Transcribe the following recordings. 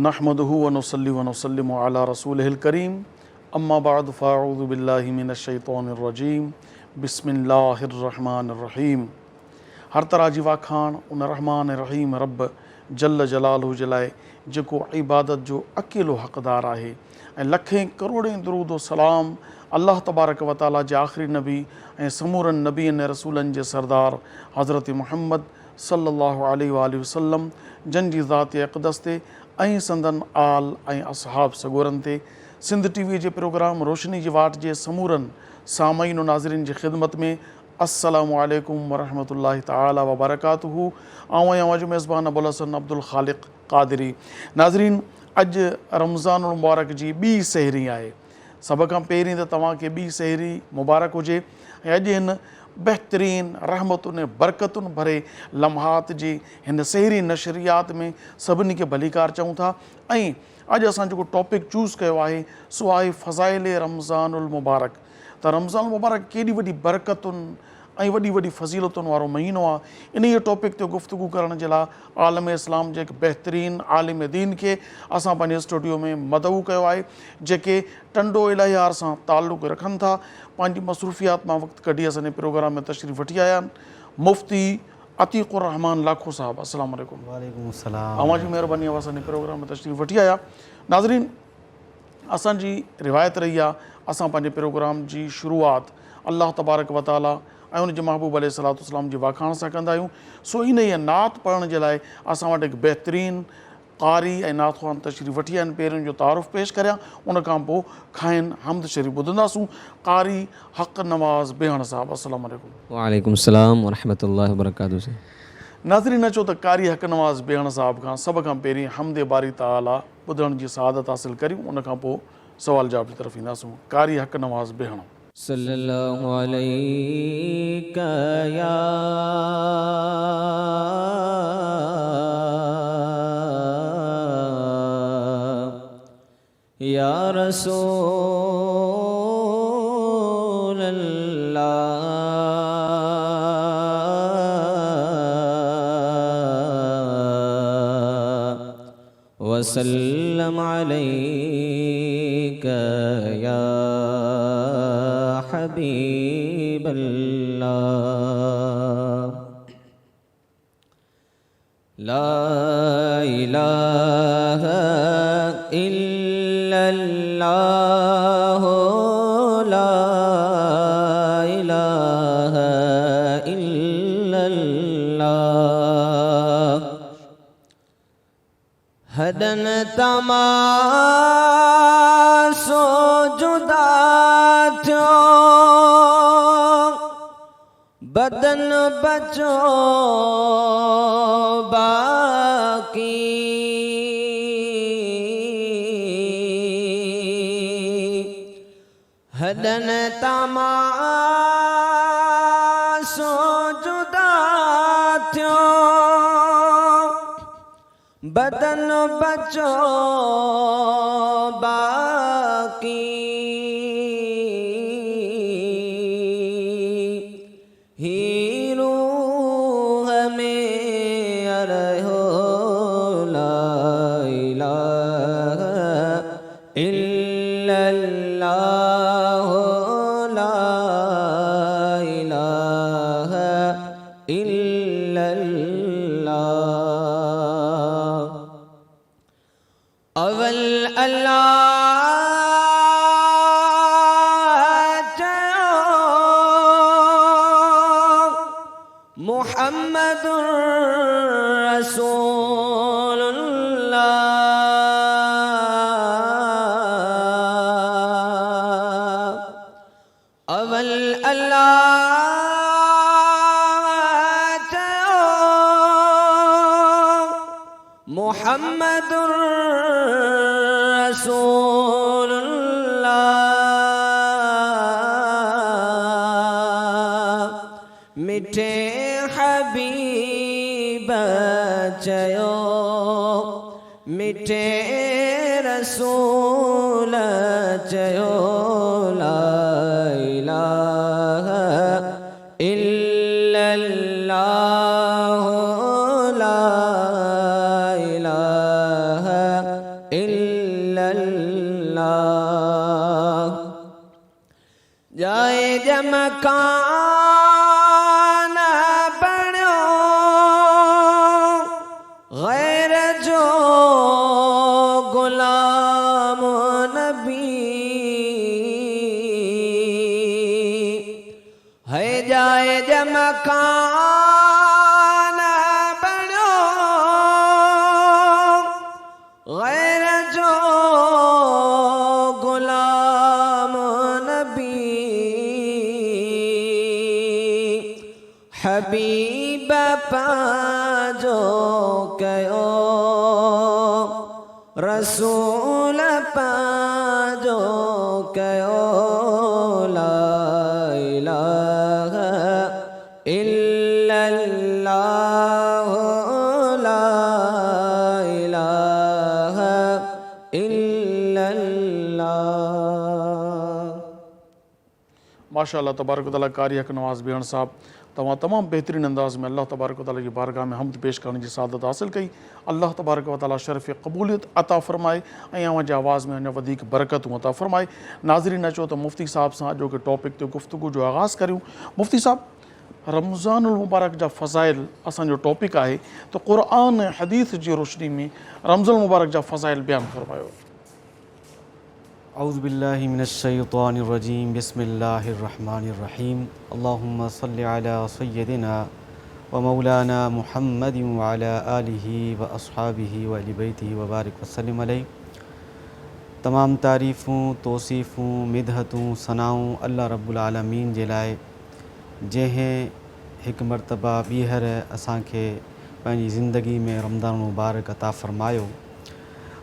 नहमदुहु व नुसल्ली व नुसल्लिमु अला रसूलिहिल करीम अम्मा बाद फ़अऊज़ु बिल्लाहि मिनश शैतानिर रजीम बिस्मिल्लाहिर रहमानिर रहीम। हर तरह जी वाखाण उन रहमान रहीम रब जल्ल जलालहु जे लाइ जेको इबादत जो अकेलो हक़दार आहे ऐं लखें करोड़ें दुरूद सलाम अल्लाह तबारक व तआला जे आख़िरी नबी ऐं समूरनि नबीअनि ऐं रसूलनि जे सरदार हज़रत मुहम्मद सल्लल्लाहु अलैहि वसल्लम जन जी ज़ात अक़दस ते ऐं संदन आल ऐं असहाब सगोरनि ते सिंध टीवी जे प्रोग्राम रोशनी जी वाट जे समूरनि सामईन और नाज़रीन जी ख़िदमत में अस्सलामु अलैकुम वरहमतुल्लाहि तआला व बरकातुहू। आऊं जो मेज़बान अबुल हसन अब्दुल ख़ालिक़ क़ादिरी। नाज़रीन, अॼु रमज़ान मुबारक जी ॿी सहरी आहे। सभ खां पहिरीं त तव्हांखे ॿी सहरी मुबारक हुजे ऐं अॼु हिन बहितरीन रहमतुनि बरकतुनि भरे लम्हात जी हिन सहरी नशरियात में सभिनी खे भलीकार चऊं था। ऐं अॼु असां जेको टॉपिक चूज़ कयो आहे सो आहे फ़ज़ाइल रमज़ानुल मुबारक। त रमज़ान मुबारक केॾी वॾी बरकतुनि ऐं वॾी वॾी फ़ज़ीलतुनि वारो महीनो आहे। इन ई टॉपिक ते गुफ़्तगू करण जे लाइ आलम इस्लाम जे हिकु बहितरीन आलिम दीन खे असां पंहिंजे स्टूडियो में मदऊ कयो आहे, जेके टंडो इलाहियार सां ताल्लुक़ रखनि था। पंहिंजी मसरूफ़ियात मां वक़्तु कढी असांजे प्रोग्राम में तशरीफ़ वठी आया आहिनि मुफ़्ती अतीक़ुर रहमान लाखो साहब। अस्सलामु अलैकुम। वालेकुम सलाम। अवां जी महिरबानी आहे असांजे प्रोग्राम में तशरीफ़ वठी आया। नाज़रीन, असांजी रिवायत रही आहे असां पंहिंजे प्रोग्राम जी शुरूआत अल्लाह तबारक व तआला ऐं उन जे महबूब अलैहिस्सलाम जी वाखाण सां कंदा आहियूं। सो इन ई नात पढ़ण जे लाइ असां वटि हिकु बहितरीन कारी ऐं नात ख़्वान तशरीफ़ वठी आया आहिनि। पहिरियों जो तारुफ़ पेश करियां, उन खां पोइ खाइनि हमद शरीफ़ ॿुधंदासूं। कारी हक़ नवाज़ बेहण साहब, अस्सलामु अलैकुम। वालेकुम सलाम वरहमतुल्लाहि वबरकातुहू। नाज़रीन, अचो त कारी हक़ नवाज़ बेहण साहब खां सभ खां पहिरीं हमद बारी ताला ॿुधण जी सआदत हासिल करियूं, उन खां पोइ सवाल जवाब जी तरफ़ ईंदासूं। कारी हक़ नवाज़ बेहण। सल्लल्लाहु अलैका या रसूल अल्लाह वसल्लम अलैका या हबीब अल्लाह। ला इलाहा इल्लल्लाह ला इलाहा इल्लल्लाह। हदन तमासो जुदा थियो बदन बचो बाकी। हदन तमासो जुदा थियो बदन बचो बाकी। ही रूह में अरहो ला इलाहा इल्लल्लाह ला इलाहा इल्लल्लाह। अवल अल्लाह मुहम्मदुर रसूलुल्लाह। अवल अल्लाह मुहम्मदुर रसूलुल्लाह। मिठे हबीब चयो मिठे रसूल चयो ला इलाहा इल्लल्लाह ला इलाहा जाए जमकान बणो गैर जो गुलाम नबी है। जाए जमकान बणो गैर जो गुलाम नबी हबीब पाजो कयो रसूल पाजो कयो ला इलाहा इल्लल्लाह ला इलाहा इल्लल्लाह। माशाअल्लाह तबारक व तआला कारी हक़ नवाज़ भेण साहब तव्हां तमामु बहितरीन अंदाज़ में अल्लाह तबारक व तआला जी बारगाह में हमद पेश करण जी सादत हासिल कई। अल्लाह तबारक व तआला शरफ़ क़बूलियत अता फ़रमाए ऐं अव्हां जी आवाज़ में अञा वधीक बरकतूं अता फ़रमाए। नाज़रीन अचो त मुफ़्ती साहब सां अॼोके टॉपिक ते गुफ़्तगू जो आगाज़ करियूं। मुफ़्ती साहब, रमज़ानुल मुबारक जा फ़ज़ाइल असांजो टॉपिक आहे, त क़ुरान ऐं हदीस जी रोशनी में रमज़ानुल मुबारक जा फ़ज़ाइल बयानु फ़रमायो। औज़ु बिल्लाहि मिनश्शैतानिर रजीम बिस्मिल्लाहिर रहमानिर रहीम अल्लाहुम्मा सल्लि अला सय्यदिना व मौलाना मुहम्मदिन व अला आलिहि व अस्हाबिहि व अहलि बैतिहि व बारिक वसल्लिम अलैहि। तमाम तारीफ़ूं, तौसीफ़ूं, मिदहतूं, सनाऊं अल्लाह रब्बुल आलमीन जे लाइ, जंहिं हिकु मरतबा ॿीहर असांखे पंहिंजी ज़िंदगी में रमज़ान मुबारक अता फ़रमायो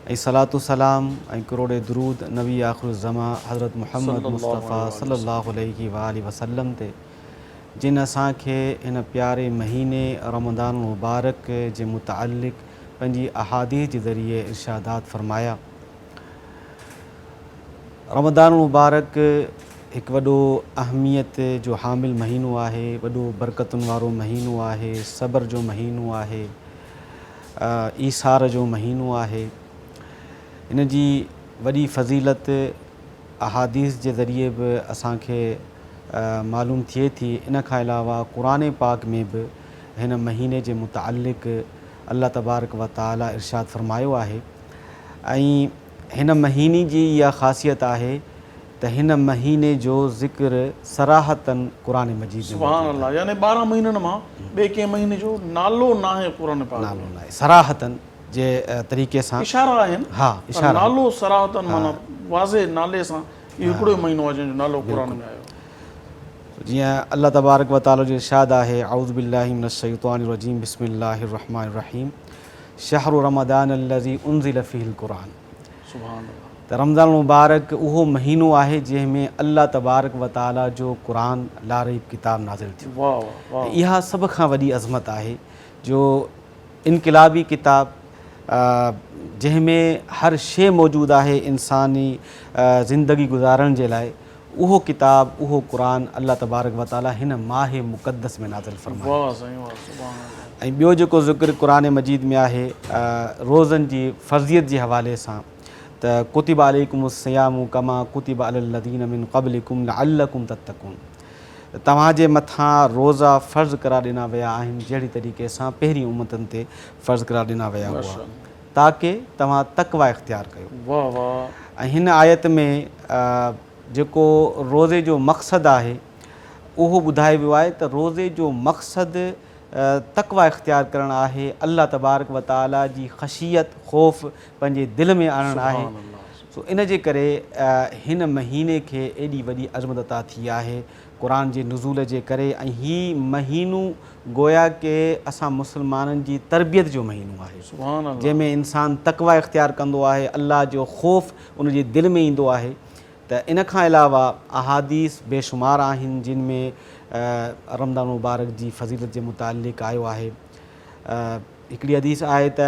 ऐं सलातु सलाम ऐं करोड़े दुरूद नबी आख़िरुज़्ज़मा हज़रत मुहम्मद मुस्तफ़ा सल्लल्लाहु अलैहि व आलिहि वसल्लम ते, जिन असांखे हिन प्यारे महीने रमज़ान मुबारक जे मुतअल्लिक़ पंहिंजी अहादीस जे ज़रिए इरशादात फ़रमाया। रमज़ान मुबारक हिकु वॾो अहमियत जो हामिल महीनो आहे, वॾो बरकतुनि वारो महीनो आहे, सब्र जो महीनो आहे, ईसार जो महीनो आहे। इन जी वॾी फ़ज़ीलत अहादीस जे ज़रिए बि असांखे मालूम थिए थी। इन खां अलावा क़ुरान पाक में बि हिन महीने जे मुतअल्लिक़ अल्लाह तबारक व तआला इरशाद फ़रमायो आहे ऐं हिन महीने जी इहा ख़ासियत आहे त हिन महीने जो ज़िक्र सराहतन क़ुरान मजीद में सुभान अल्लाह, यानी 12 महीननि मां ॿिए कंहिं महीने जो नालो न आहे क़ुरान पाक में। नालो न आहे, सराहतन जे तरीक़े सां इशारा आहिनि। हा, इशारा नालो सराहतन माना वाज़े नाले सां इहो हिकिड़ो महीनो आहे जंहिंजो नालो क़ुरान में आयो। जीअं अल्लाह तबारक व तआला जो इरशाद आहे, औज़ु बिल्लाहि मिनश्शैतानिर रजीम बिस्मिल्लाहिर रहमानिर रहीम शहरु रमज़ान अल्लज़ी उनज़िल फ़ीहिल क़ुरान। सुभान अल्लाह। त रमज़ान मुबारक उहो महीनो आहे जंहिंमें अल्लाह तबारक व तआला जो क़ुरान लारैब किताब नाज़िल थियो। वाह वाह। इहा सभ खां वॾी अज़मत आहे जो इनक़िलाबी किताब जंहिंमें हर शइ मौजूदु आहे इंसानी ज़िंदगी गुज़ारण जे लाइ, उहो किताब, उहो क़ुरान अल्लाह तबारक व तआला हिन माह मुक़द्दस में नाज़िल फ़रमायो। वाह साईं वाह, सुभान अल्लाह। ऐं ॿियो जेको ज़िक्र क़ुरान मजीद में आहे रोज़नि जी फ़र्ज़ियत जे हवाले सां, त कुतिबा अलैकुमुस सियामु कमा कुतिबा अलल लज़ीना मिन क़ब्लिकुम लअल्लकुम तत्तक़ून। तव्हांजे मथां रोज़ा फ़र्ज़ करार ॾिना विया आहिनि जहिड़ी तरीक़े सां पहिरीं उम्मतनि ते फ़र्ज़ करार ॾिना विया हुआ, ताकी तव्हां तक़वा इख़्तियार कयो। वाह वाह। ऐं हिन आयत में जेको रोज़े जो मक़सदु आहे उहो ॿुधायो वियो आहे त रोज़े जो मक़सदु तक़वा इख़्तियार करणु आहे, अल्लाह तबारक व तआला जी ख़शियत ख़ौफ़ पंहिंजे दिलि में आणणु आहे। सो इन जे करे हिन महीने खे एॾी वॾी अज़मत अता थी आहे क़ुरान जे नुज़ूल जे करे। ऐं हीउ महीनो गोया के असां मुस्लमाननि जी तरबियत जो महीनो आहे, सुभान अल्लाह, जंहिंमें इंसानु तक़वा इख़्तियार कंदो आहे, अल्लाह जो ख़ौफ़ उन जे दिलि में ईंदो आहे। त इन खां अलावा अहादीस बेशुमार आहिनि जिन में रमज़ान मुबारक जी फ़ज़ीलत जे मुतालिक़ आयो आहे। हिकिड़ी हदीस आहे त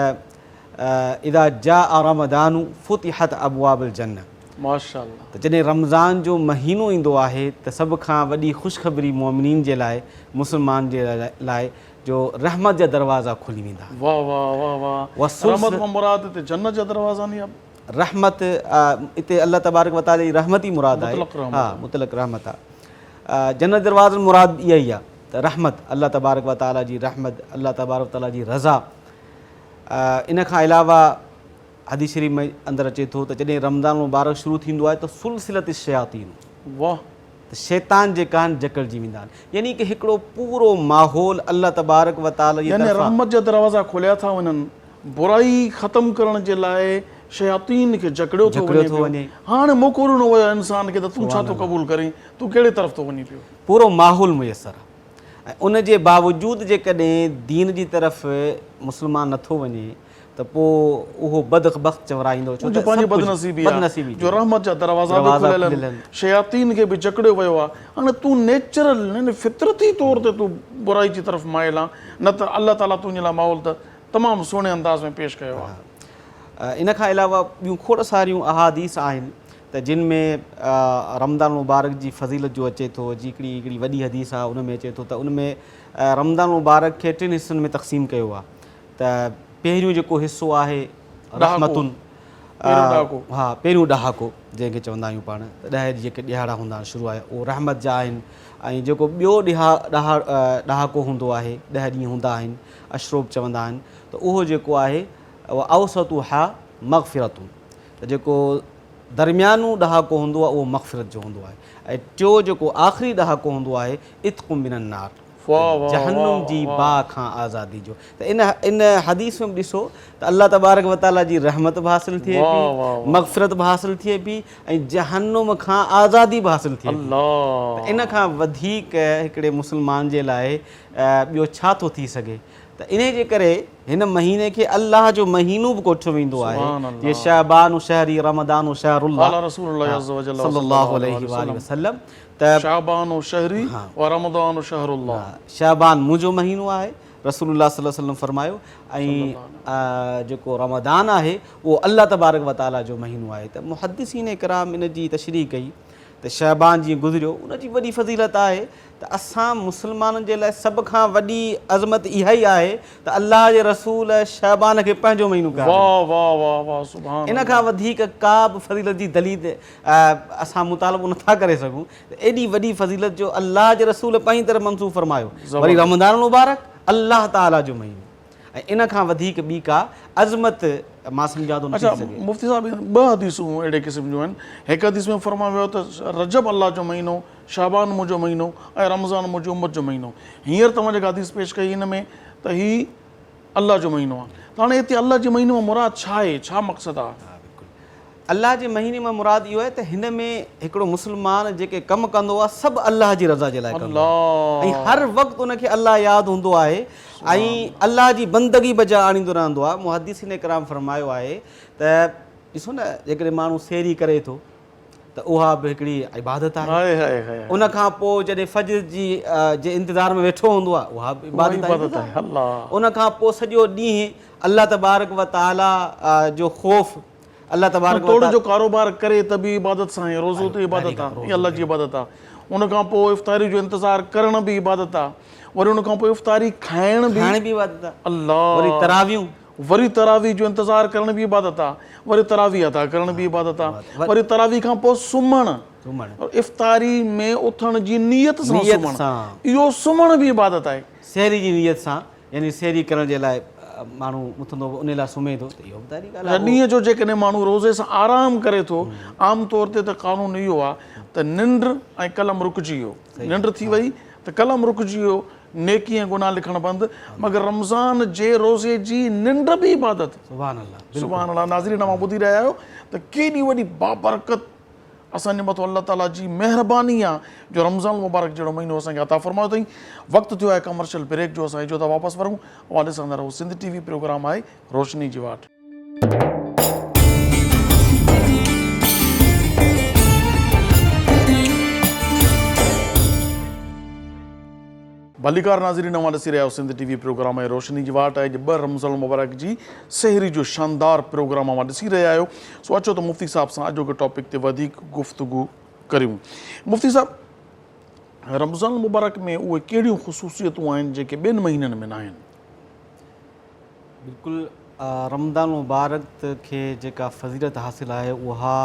इदा जाअ रमज़ानु फुतिहत अबवाबुल जन्नह। माशाअल्लाह। त जॾहिं रमज़ान जो महीनो ईंदो आहे त सभ खां वॾी ख़ुशख़बरी मोमिनीन जे लाइ, मुस्लमान जे लाइ जो रहमत जा दरवाज़ा खुली वेंदा। वाह वाह वाह वाह। रहमत मां मुराद हिते जन्नत जा दरवाज़ा नहीं, रहमत हिते अल्लाह तबारक व तआला जी रहमत ई मुराद आहे। हा, मुतलक़ रहमत आहे। जन्नत दरवाज़ मुराद इहा ई आहे त रहमत, अल्लाह तबारक व ताला जी रहमत, अल्लाह तबारक व ताला जी रज़ा। इन खां अलावा हदीस शरीफ़ में अंदरि अचे थो त जॾहिं रमज़ान मुबारक शुरू थींदो आहे त सुलसिलत शयातीन, वाह, त शैतान जेका आहिनि जकड़जी वेंदा आहिनि, यानी कि हिकिड़ो पूरो माहौल अल्लाह तबारक व ताला जी यानी तरफ़ां रहमत जा दरवाज़ा खोलिया था वञनि, बुराई ख़तम करण जे लाइ शयातीन खे जकड़ियो थो जकड़ियो थो वञे। वञे। हाणे मौक़ो ॾिनो वियो आहे इंसान खे त तूं छा थो क़बूल करीं, तूं कहिड़े तरफ़ थो वञी पियो। पूरो माहौल मुयसरु आहे। ऐं उन जे बावजूदि जेकॾहिं दीन जी तरफ़ मुस्लमान नथो वञे त पोइ उहो बदबख़्त चवराईंदो, छो त पंहिंजी सभु कुझु बदनसीबी बदनसीबी जो रहमत जा दरवाज़ा बि दरवाज़ा खुलियल खुलियल आहिनि, आहिनि। शयातीन खे बि जकड़ियो वियो आहे। हाणे तूं नेचुरल यानी फितरती तौर ते तूं बुराई जी तरफ़ माइल आहे, न त अल्लाह ताला तुंहिंजे लाइ माहौल त तमामु सुहिणे अंदाज़ में पेश कयो आहे। इन खां अलावा ॿियूं खोड़ सारियूं अहादीस आहिनि त जिन में रमज़ान मुबारक जी फज़ीलत जो अचे थो। हिकिड़ी वॾी हदीस आहे, उन में अचे थो त उन में रमज़ान मुबारक खे 3 हिसनि में तक़सीम कयो आहे। त पहिरियों जेको हिसो आहे रहमतुन, हा पहिरियों ॾहाको जंहिंखे चवंदा आहियूं पाण, त 10 जेके ॾिहाड़ा हूंदा आहिनि शुरू आहे उहो रहमत जा आहिनि। ऐं जेको ॿियो ॾहाको हूंदो आहे, 10 ॾींहं हूंदा आहिनि, अशरोब चवंदा आहिनि, त उहो जेको आहे उहो अवसतु हा मग़फ़िरतुन, त जेको दरमियानो ॾहाको हूंदो आहे उहो मग़फ़िरत जो हूंदो आहे। ऐं टियों जेको आख़िरी ॾहाको हूंदो आहे इत्क़ु मिनन नार, जहन्नुम जी बाह खां आज़ादी जो। त इन हदीस में ॾिसो त अल्लाह तबारक व ताला जी रहमत बि हासिलु थिए पई, मग़फ़िरत बि हासिलु थिए पई, ऐं जहन्नुम खां आज़ादी बि हासिलु थिए पई। त इन खां वधीक हिकिड़े मुस्लमान जे लाइ ॿियो छा थो थी सघे। त इन जे करे हिन महीने खे अल्लाह जो महीनो बि कोठियो वेंदो आहे, जीअं शाबान शहरी रमदान शहरुल्लाह सल्लल्लाहु अलैहि वसल्लम, त शाबान शहरी व रमदान शहरुल्लाह, शाबान मुंहिंजो महीनो आहे, रसूलुल्लाह सल्लल्लाहु अलैहि वसल्लम फरमायो। ऐं जेको रमदान आहे उहो अल्लाह तबारक व ताला जो महीनो आहे। त मुहद्दिसीन इकराम इन जी तशरीह कई त शाबान जीअं गुज़रियो उनजी वॾी फज़ीलत आहे त असां मुस्लमाननि जे लाइ सभ खां वॾी अज़मत इहा ई आहे त अल्लाह जे रसूल शाबान खे पंहिंजो महीनो कयो। इन खां वधीक का बि फज़ीलत जी दलील असां मुतालबो नथा करे सघूं। त एॾी वॾी फज़ीलत जो अल्लाह जे रसूल पंहिंजी तरफ़ मंसूब फरमायो। वरी रमज़ान मुबारक अल्लाह ताला जो महीनो, ऐं इन खां वधीक ॿी का अज़मत मां सम्झा थो न थी सघे। मुफ़्ती साहिब 2 हदीसूं अहिड़े क़िस्म जूं आहिनि। हिकु हदीस में फरमायो वियो त रजब अल्लाह जो महीनो, शाबान मुंहिंजो महीनो ऐं रमज़ान मुंहिंजी उम्मत जो महीनो। हींअर तव्हां जेका हदीस पेश कई हिन में त ही अल्लाह जो महीनो आहे। त हाणे हिते अल्लाह जे महीने में मुराद छा आहे, छा मक़सदु आहे? अल्लाह जे महीने में मुराद इहो आहे त हिन में हिकिड़ो मुस्लमान जेके कमु कंदो आहे सभु अल्लाह जी रज़ा जे लाइ कंदो आहे, ऐं हर वक़्तु उनखे अल्लाह यादि हूंदो आहे, ऐं अल्लाह जी बंदगी बजा आणींदो रहंदो आहे। मुहद्दिसीन इकराम फरमायो आहे त ॾिसो न, जेकॾहिं माण्हू सेरी करे थो त उहा बि हिकिड़ी इबादत आहे। उन खां पोइ जॾहिं फजर जी जे इंतज़ार में वेठो हूंदो आहे उहा बि इबादत आहे। उन खां पोइ सॼो ॾींहुं अल्लाह तबारक व ताला जो ख़ौफ़, अल्लाह तबारक थोरो जो कारोबार करे त बि इबादत सां आहे, रोज़ो त इबादत आहे, इहा अल्लाह जी इबादत आहे। उन खां पोइ इफ़्तारी जो इंतज़ारु करण बि इबादत आहे। वरी उन खां पोइ इफ़्तारी खाइण बि इबादत आहे। अल्लाह, वरी तरावी जो इंतज़ारु करण बि इबादत आहे। वरी तरावी अदा करण बि इबादत आहे। वरी तरावी खां पोइ सुम्हणु, इफ़्तारी में उथण जी नियत सां सुम्हणु, इहो सुम्हण बि इबादत आहे। सहरी जी नियत सां, यानी सहरी करण जे लाइ माण्हू उथंदो उन लाइ सुम्हे थो, त इहो बि तारीख़ आहे। ॾींहं जो जेकॾहिं माण्हू रोज़े सां आराम करे थो, आम तौर ते त क़ानून इहो आहे त निंड ऐं कलम रुकिजी वियो, निंड थी वई त कलम रुकिजी वियो, नेकी ऐं गुनाह लिखणु बंदि। मगर रमज़ान जे रोज़े जी निंड बि इबादत। सुभान अल्लाह। नाज़रीन, तव्हां ॿुधी रहिया आहियो त केॾी वॾी बाबरकत असांजे मथां अल्लाह ताला जी महिरबानी आहे जो रमज़ान मुबारक जहिड़ो महीनो असांखे अता फरमायो अथई। वक़्तु थियो आहे कमर्शियल ब्रेक जो, असां इजो था वापसि वरूं। उहा ॾिसंदा रहो, सिंध TV प्रोग्राम आहे रोशनी जी वाट। भलीकार नाज़रीन, नवां ॾिसी रहिया आहियो सिंध TV प्रोग्राम आहे रोशनी जी वाट। आहे 2 रमज़ान मुबारक जी सहरी जो शानदार प्रोग्राम मां ॾिसी रहिया आहियो। सो अचो त मुफ़्ती साहिब सां अॼोके टॉपिक ते वधीक गुफ़्तगू करियूं। मुफ़्ती साहिब, रमज़ान मुबारक में उहे कहिड़ियूं ख़ुसूसियतूं आहिनि जेके ॿियनि महीननि में न आहिनि? बिल्कुलु, रमज़ान मुबारक खे जेका फज़ीलत हासिलु आहे उहा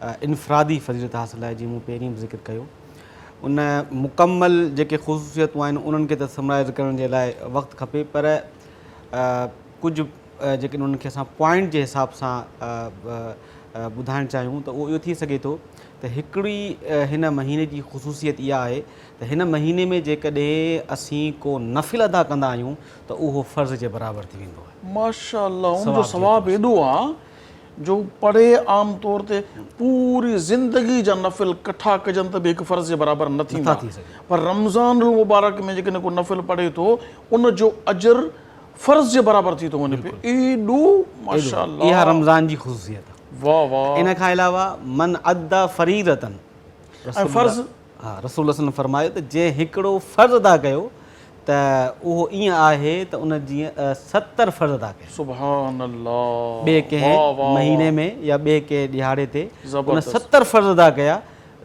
इनफ़रादी फज़ीलत हासिलु आहे, जीअं मूं पहिरीं बि ज़िक्र कयो। उन मुकमल जेके ख़ुसूसियतूं आहिनि उन्हनि खे त समराइज़ करण जे लाइ वक़्तु खपे, पर कुझु जेके उन्हनि खे असां पॉइंट जे हिसाब सां ॿुधाइणु चाहियूं त उहो इहो थी सघे थो त हिकिड़ी हिन महीने जी ख़ुसूसियत इहा आहे त हिन महीने में जेकॾहिं असीं को नफ़िल अदा कंदा आहियूं त उहो फ़र्ज़ जे बराबरि थी वेंदो आहे। माशाअल्लाह, उनजो सवाबु एॾो आहे जो पढ़े आम तौर ते पूरी ज़िंदगी जा नफ़िल कठा कजनि त बि हिकु फ़र्ज़ जे बराबरि न थींदा, पर रमज़ान मुबारक में जेकॾहिं को नफ़िल पढ़े थो उनजो अजर फ़र्ज़ जे बराबरि थी थो वञे पियो। एॾो माशाअल्लाह, इहा रमज़ान जी ख़ुसूसियत आहे। वाह वाह। इन खां अलावा मन अदा फ़रीदतन, फ़र्ज़, हा, रसूल ने फरमायो त जंहिं हिकिड़ो फ़र्ज़ अदा कयो त उहो ईअं आहे त उन जीअं 70 फ़र्ज़ अदा कया। सुभान अल्लाह। ॿिए कंहिं महीने में या ॿिए कंहिं ॾिहाड़े ते उन 70 फ़र्ज़ अदा कया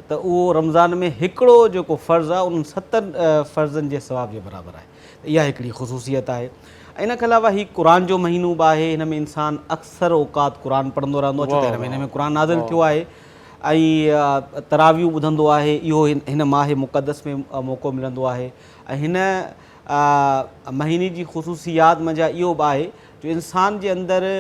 त उहो रमज़ान में हिकिड़ो जेको फ़र्ज़ु आहे उन्हनि 70 फ़र्ज़नि जे सवाब जे बराबरि आहे। त इहा हिकिड़ी ख़ुसूसियत आहे। इन खां अलावा हीउ क़ुर जो महीनो बि आहे, हिन में इंसानु अक्सर औकात क़ुर पढ़ंदो रहंदो आहे, छो त हिन महीने में क़ुर नाज़िल थियो आहे ऐं तरावियूं ॿुधंदो आहे। इहो हिन माह मुक़दस में मौक़ो मिलंदो आहे। ऐं हिन महीने जी ख़ुसूसियात मंझां इहो बि आहे जो इंसान जे अंदरि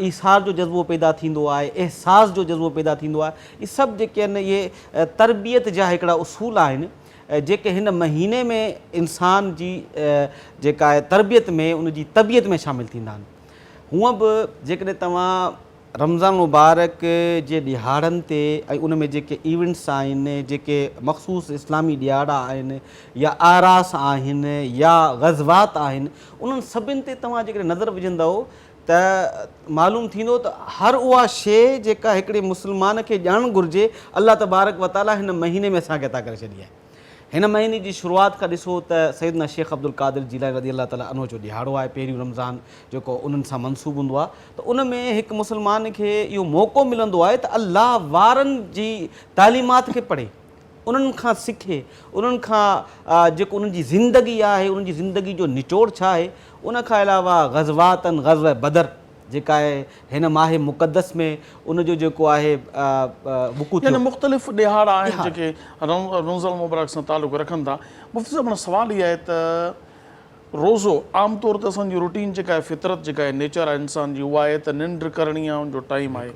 ईसार जो जज़्बो पैदा थींदो आहे, एहसास जो जज़्बो पैदा थींदो आहे। इहे सभु जेके आहिनि इहे तरबियत जा हिकिड़ा उसूल आहिनि जेके हिन महीने में इंसान जी जेका आहे तरबियत में, उनजी तबियत में शामिलु थींदा आहिनि। हूअं बि जेकॾहिं तव्हां रमज़ान मुबारक जे ॾिहाड़नि ते ऐं उन में जेके इवेंट्स आहिनि, जेके मख़सूस इस्लामी ॾियारा आहिनि या आरास आहिनि या ग़ज़वात आहिनि, उन्हनि सभिनि ते तव्हां जेकॾहिं नज़र विझंदव त मालूम थींदो त हर उहा शइ जेका हिकिड़े मुस्लमान खे ॼाणणु घुरिजे अल्लाह तबारक व ताला हिन महीने में असांखे अता करे छॾी आहे। हिन महीने जी शुरूआति खां ॾिसो त सैयदना शेख अब्दुल क़ादिर जीलानी रज़ी अल्लाह ताला अन्हो जो ॾिहाड़ो आहे, पहिरियों रमज़ान जेको उन्हनि सां मनसूब हूंदो आहे, त उन में हिकु मुस्लमान खे इहो मौक़ो मिलंदो आहे त अल्लाह वारनि जी तालीमात खे पढ़े, उन्हनि खां सिखे, उन्हनि खां जेको उन्हनि जी ज़िंदगी आहे, उन्हनि जी ज़िंदगी जो निचोड़ छा आहे। उन खां अलावा ग़ज़वातनि, ग़ज़व बदर जेका आहे हिन माह मुक़दस में उनजो जेको आहे यानी मुख़्तलिफ़ ॾिहाड़ा आहिनि जेके रमज़ान मुबारक सां तालुक़ु रखनि था। मुफ़्ती साहिब, सवाल इहा आहे त रोज़ो आम तौर ते असांजी रूटीन जेका आहे, फितरत जेका आहे, नेचर आहे इंसान जी, उहा आहे त निंड करणी आहे, उनजो टाइम आहे,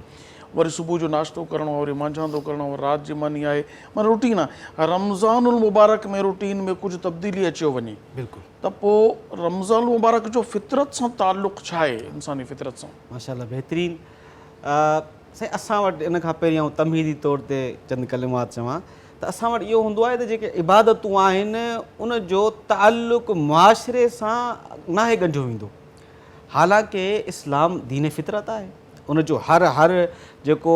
वरी सुबुह जो नाश्तो करिणो आहे, वरी मंझंदि करिणो आहे, राति जी मानी आहे, माना रूटीन आहे। रमज़ान मुबारक में रूटीन में कुझु तब्दीली अची वञे बिल्कुलु, त पोइ रमज़ान मुबारक जो फितरत सां ताल्लुक़ु छा आहे, इंसानी फितरत सां? माशाअल्लाह बहितरीनु। साईं, असां वटि इन खां पहिरियों तमहीदी तौर ते चंद कलिमात चवां त असां वटि इहो हूंदो आहे त जेके इबादतूं आहिनि उनजो ताल्लुक़ु मुआशिरे सां नाहे ॻंढियो वेंदो। हालांकि इस्लाम दीन फितरत आहे, उनजो हर जेको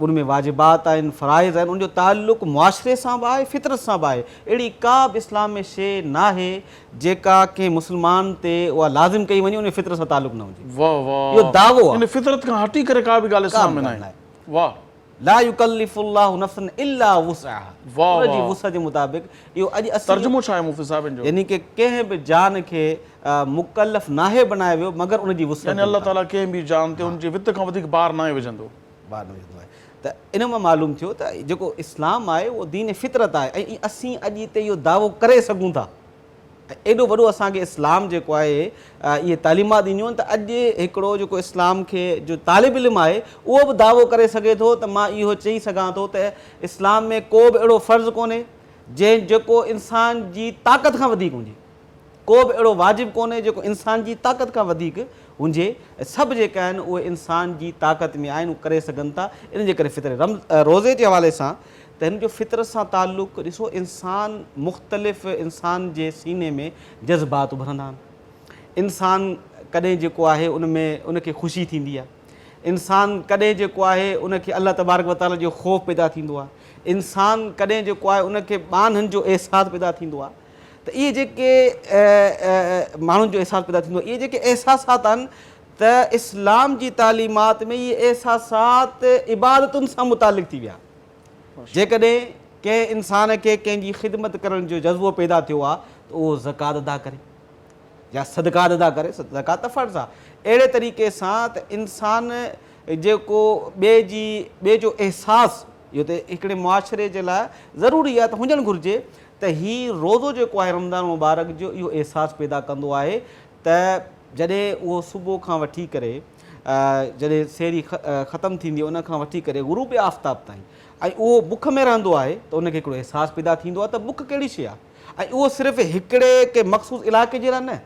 उन में वाजिबात आहिनि, फ़राइज़ आहिनि, उनजो ताल्लुक़ु मुआशिरे सां बि आहे, फितरत सां बि आहे। अहिड़ी का बि इस्लाम में शइ न आहे जेका कंहिं मुस्लमान ते उहा लाज़िम कई वञे उन फितरत सां ताल्लुक़ु न हुजे। वाह वाह, इहो दावो आहे, फितरत खां हटी करे का बि ॻाल्हि इस्लाम में न आहे। वाह, ला युकल्लिफुल्लाहु नफ़्सन इल्ला वुसअहा, उनजी वुसअ जे मुताबिक़। इहो अॼु तर्जुमो छा आहे मुफ़्ती साहिब जो? यानी कि कंहिं बि जान खे मुकल्लफ़ नाहे बनायो वियो मगर उनजी वुसअ, यानी अल्लाह ताला कंहिं बि जान ते उनजे वित खां वधीक बार न विझंदो, बार न विझंदो आहे। त इन मां मालूम थियो त जेको इस्लाम आहे उहो दीन फितरत आहे ऐं असीं अॼु हिते इहो दावो करे सघूं था। एॾो वॾो असांखे इस्लाम जेको आहे इहे तालीमात ॾिनियूं आहिनि त अॼु हिकिड़ो जेको इस्लाम खे जो तालिब इल्मु आहे उहो बि दावो करे सघे थो त मां इहो चई सघां थो त इस्लाम में को बि अहिड़ो फ़र्ज़ु कोन्हे जेको इंसान जी ताक़त खां वधीक हुजे, को बि अहिड़ो वाजिबु कोन्हे जेको इंसान जी ताक़त खां वधीक हुजे। सभु जेका आहिनि उहे इंसान जी ताक़त में आहिनि, उहे करे सघनि था। इन जे करे रोज़े जे हवाले सां त हिन जो फितरत सां ताल्लुक़ु ॾिसो, इंसान मुख़्तलिफ़ इंसान जे सीने में जज़्बात उभरंदा आहिनि। इंसान कॾहिं जेको आहे उनखे ख़ुशी थींदी आहे, इंसान कॾहिं जेको आहे उनखे अल्लाह तबारक व ताला जो ख़ौफ़ पैदा थींदो आहे, इंसान कॾहिं जेको आहे उनखे ॿाननि जो अहसासु पैदा थींदो आहे। त इहे जेके माण्हुनि जो अहसासु पैदा थींदो आहे, इहे जेके अहसासात आहिनि त इस्लाम जी तालीमात में इहे अहसासात इबादतुनि सां मुतालिक़ थी विया। जेकॾहिं कंहिं इंसान खे कंहिंजी ख़िदमत करण जो जज़्बो पैदा थियो आहे त उहो ज़कात अदा करे या सदक़ात अदा करे, ज़कात त फ़र्ज़ु आहे। अहिड़े तरीक़े सां त इंसान जेको ॿिए जो अहसासु इहो त हिकिड़े मुआशिरे जे लाइ ज़रूरी आहे त हुजणु घुरिजे त हीउ रोज़ो जेको आहे रमज़ान मुबारक जो इहो अहसासु पैदा कंदो आहे त जॾहिं उहो सुबुह खां वठी करे जॾहिं सेरी ख़तमु थींदी आहे उन खां वठी करे ग़ुरूब आफ़्ताब ताईं ऐं उहो बुख में रहंदो आहे त उनखे हिकिड़ो अहसासु पैदा थींदो आहे त बुख कहिड़ी शइ आहे ऐं उहो सिर्फ़ु हिकिड़े के मख़सूस इलाइक़े जे लाइ न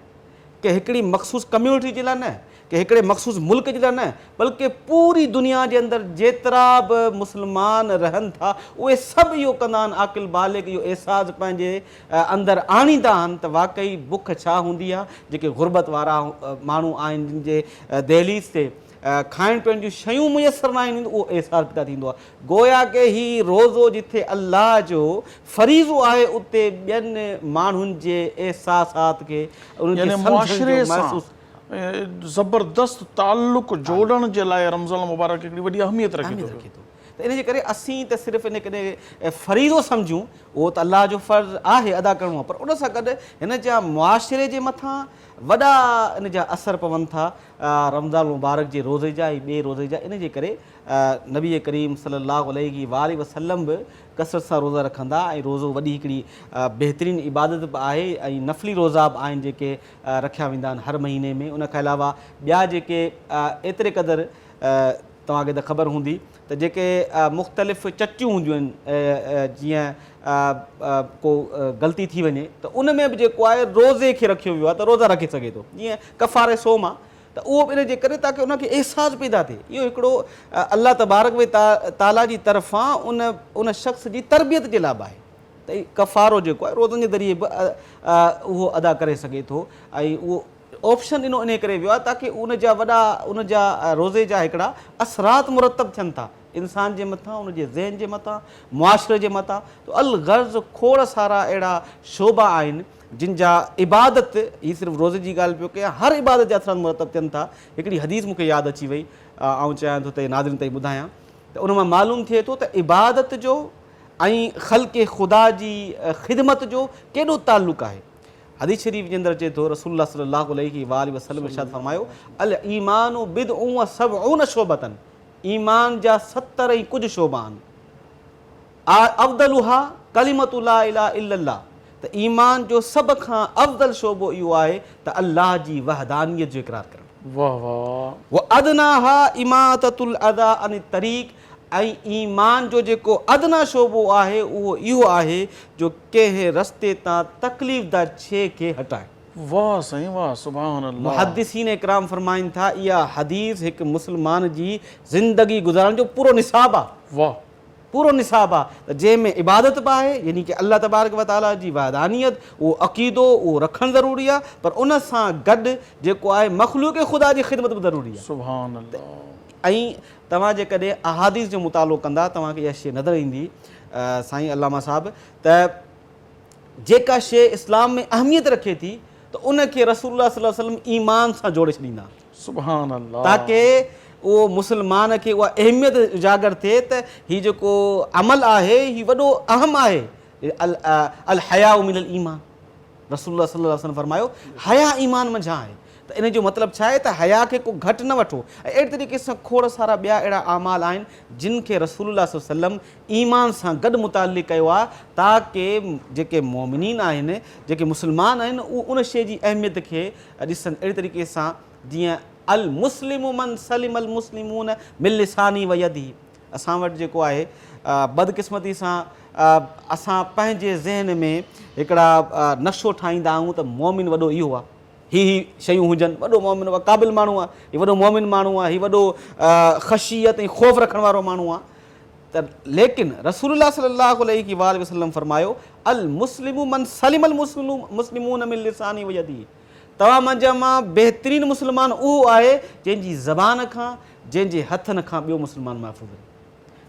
के हिकिड़ी मख़सूस कम्यूनिटी जे लाइ न के हिकिड़े मख़सूस मुल्क जे लाइ न बल्कि पूरी दुनिया जे अंदरि जेतिरा बि मुस्लमान रहनि था उहे सभु इहो कंदा आहिनि आकिल बालिग इहो अहसासु पंहिंजे अंदरि आणींदा आहिनि त वाक़ई बुख छा हूंदी आहे जेके ग़ुरबत वारा माण्हू आहिनि जिन जे दहलीज़ ते खाइण पीअण जूं शयूं मुयसरु न आहिनि उहो अहसासु पैदा थींदो आहे गोया के हीउ रोज़ो जिथे अल्लाह जो फ़रीज़ो आहे उते ॿियनि माण्हुनि जे अहसासात खे ज़बरदस्त ताल्लुक़ जोड़ण जे लाइ रमज़ान मुबारक हिकिड़ी वॾी अहमियत रखे थो त इन जे करे असीं त सिर्फ़ु इन खे फ़रीज़ो सम्झूं उहो त अलाह जो फ़र्ज़ु आहे अदा करिणो आहे पर उन सां गॾु हिन जा मुआशिरे जे मथां वॾा इन जा असर पवनि था रमज़ान मुबारक जे रोज़े जा ऐं ॿिए रोज़े जा इन जे करे नबी करीम सल्लल्लाहु अलैहि वसल्लम बि कसरत सां रोज़ा रखंदा ऐं रोज़ो वॾी हिकिड़ी बहितरीनु इबादत बि आहे ऐं नफ़ली रोज़ा बि आहिनि जेके रखिया वेंदा आहिनि हर महीने में उन खां अलावा ॿिया जेके एतिरे क़दुरु तव्हांखे त ख़बर हूंदी त जेके मुख़्तलिफ़ चटियूं हूंदियूं आहिनि जीअं को ग़लती थी वञे त उन में बि जेको आहे रोज़े खे रखियो वियो आहे त रोज़ा रखे सघे थो जीअं कफ़ारे सोम आहे त उहो बि इन जे करे ताकी उनखे अहसासु पैदा थिए इहो हिकिड़ो अल्लाह तबारक व ताला जी तरफ़ां उन शख़्स जी तरबियत जे लाइ बि आहे त कफ़ारो जेको आहे रोज़नि जे ज़रिए बि उहो अदा करे सघे थो ऐं उहो ऑप्शन ॾिनो इन करे वियो आहे ताकी उन जा रोज़े जा हिकिड़ा असरात मुरतब थियनि था इंसान जे मथां उनजे ज़हन जे मथां मुआशिरे जे मथां त अलगर्ज़ खोड़ सारा अहिड़ा शोबा आहिनि जिन जा इबादत हीअ सिर्फ़ु रोज़े जी ॻाल्हि पियो कयां हर इबादत जा असरात मुरतब थियनि था हिकिड़ी हदीस मूंखे यादि अची वई ऐं चाहियां थो त नाज़रीन ताईं ॿुधायां त उन मां मालूम थिए थो त इबादत जो ऐं ख़ल्क़े ख़ुदा जी ख़िदमत जो केॾो ताल्लुक़ु आहे हदीस शरीफ़ जे अंदरि अचे थो रसूलुल्लाह सल्लल्लाहु अलैहि वसल्लम इरशाद फरमायो अल ईमानु बिदउन व सबउन शोबतन ईमान जा 70 ऐं कुझु शोबा आहिनि अफ़दलुहा कलिमतु ला इलाहा इल्लल्लाह त ईमान जो सभ खां अफ़दल शोबो इहो आहे त अल्लाह जी वहदानियत जो इक़रार करणु वाह वाह व अदनाहा इमाततुल अदा अन तरीक़ ऐं ईमान जो जेको अदना शोबो आहे उहो इहो आहे जो कंहिं रस्ते तां तकलीफ़दार शइ खे हटाए वाह साईं वाह सुभान अल्लाह मुहद्दिसीन इकराम फरमाइनि था इहा हदीस हिकु मुस्लमान जी ज़िंदगी गुज़ारण जो पूरो निसाब आहे वाह पूरो निसाब आहे त जंहिंमें इबादत बि आहे यानी कि अल्लाह तबारक व ताला जी वहदानियत उहो अक़ीदो उहो रखणु ज़रूरी आहे पर उन सां गॾु जेको आहे मख़लूक़ ख़ुदा जी ख़िदमत बि ज़रूरी आहे सुभान अल्लाह ऐं तव्हां जेकॾहिं अहादीस जो मुतालो कंदा तव्हांखे इहा शइ नज़र ईंदी साईं अल्लामा साहिबु त जेका शइ इस्लाम में अहमियत रखे थी त उनखे रसूलुल्लाह सल्लल्लाहु अलैहि वसल्लम ईमान सां जोड़े छॾींदा सुभान अल्लाह ताकी उहो मुस्लमान खे उहा अहमियत उजागर थिए त हीउ जेको अमल आहे हीउ वॾो अहम आहे अल हया मिनल ईमान रसूलुल्लाह सल्लल्लाहु अलैहि वसल्लम फरमायो हया ईमान मंझां आहे त इन जो मतिलबु छा आहे त हया खे को घटि न वठो ऐं अहिड़े तरीक़े सां खोड़ सारा ॿिया अहिड़ा अमाल आहिनि जिन खे रसूलुल्लाह सल्लल्लाहु अलैहि वसल्लम ईमान सां गॾु मुतालिक़ कयो आहे ताकी जेके मोमिनीन आहिनि जेके मुस्लमान आहिनि उहे उन शइ जी अहमियत खे ॾिसनि अहिड़े तरीक़े सां जीअं अल मुस्लिमु मन सलिम अल मुस्लिमून मिन लिसानी व यदी असां वटि जेको आहे बदकिस्मती सां असां पंहिंजे ज़हन में हिकिड़ा नक्शो ठाहींदा आहियूं त मोमिन वॾो इहो आहे ही शयूं हुजनि वॾो मोमिन क़ाबिल माण्हू आहे हीउ वॾो मोमिन माण्हू आहे हीउ वॾो ख़शियत ऐं ख़ौफ़ रखण वारो माण्हू आहे त लेकिन रसूलुल्लाह सल्लल्लाहु अलैहि वसल्लम फरमायो अल मुस्लिमु मन सलिम अल मुस्लिमून मिन लिसानी व यदी तव्हां मंझि मां बहितरीनु मुस्लमान उहो आहे जंहिंजी ज़बान खां जंहिंजे हथनि खां ॿियो मुस्लमान महफ़ूज़ आहे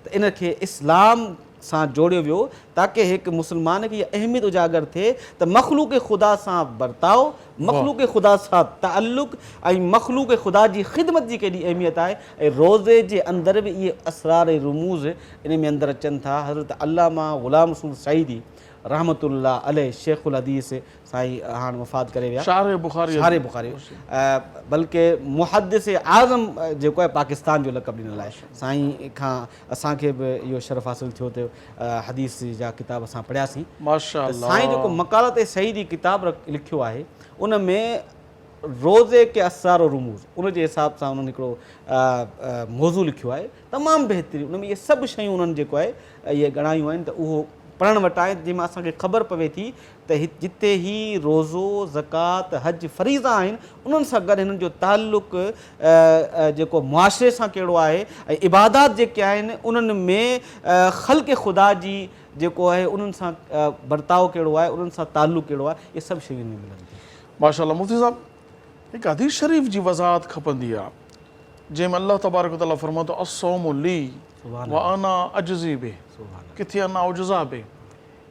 त इनखे इस्लाम सां जोड़ियो वियो ताकि हिकु मुस्लमान खे इहा अहमियत उजागर थिए त मख़लूक़ ख़ुदा सां बर्ताव, मख़लूक़ ख़ुदा सां ताल्लुक़ ऐं मख़लूक़ ख़ुदा जी ख़िदमत जी केॾी अहमियत आहे। ऐं रोज़े जे अंदरि बि इहे असरार ऐं रुमूज़ इन में अंदरि अचनि था। हज़रत अल्लामा ग़ुलाम रसूल सईदी रहमतुल्लाह अलैह शेखुल हदीस साईं हाणे वफ़ात करे विया, शारे बुखारी बल्कि मुहद्दिस आज़म जेको आहे पाकिस्तान जो लक़ब ॾिनल आहे। साईं खां असांखे बि इहो शरफ़ हासिलु थियो त हदीस जा किताब असां पढ़ियासीं। माशाअल्लाह। साईं जेको मकालत सईदी किताब लिखियो आहे उन में रोज़े के असरार और रुमूज़ उन जे हिसाब सां उन्हनि हिकिड़ो मौज़ू लिखियो आहे, तमामु बहितरीनु। उन में इहे सभु शयूं उन्हनि जेको आहे इहे ॻणायूं आहिनि त उहो पढ़णु वटि आहे, जंहिंमां असांखे ख़बर पवे थी त जिते ही रोज़ो ज़कात हज फ़रीज़ा आहिनि उन्हनि सां गॾु हिननि जो ताल्लुक़ जेको मुआशिरे सां कहिड़ो आहे ऐं इबादात जेके आहिनि उन्हनि में ख़ल्क़ ख़ुदा जी जेको आहे उन्हनि सां बर्ताव कहिड़ो आहे, उन्हनि सां ताल्लुक़ कहिड़ो आहे, इहे सभु शयूं में मिलनि थियूं। माशाअल्लाह। मुफ़्ती साहब, हिकु हदीस शरीफ़ जी वज़ाहत खपंदी आहे जंहिंमें अल्लाह तबारक व तआला फ़रमातो अस्सौमु ली व अना अजज़ी बि, किथे अना उजज़ा बि।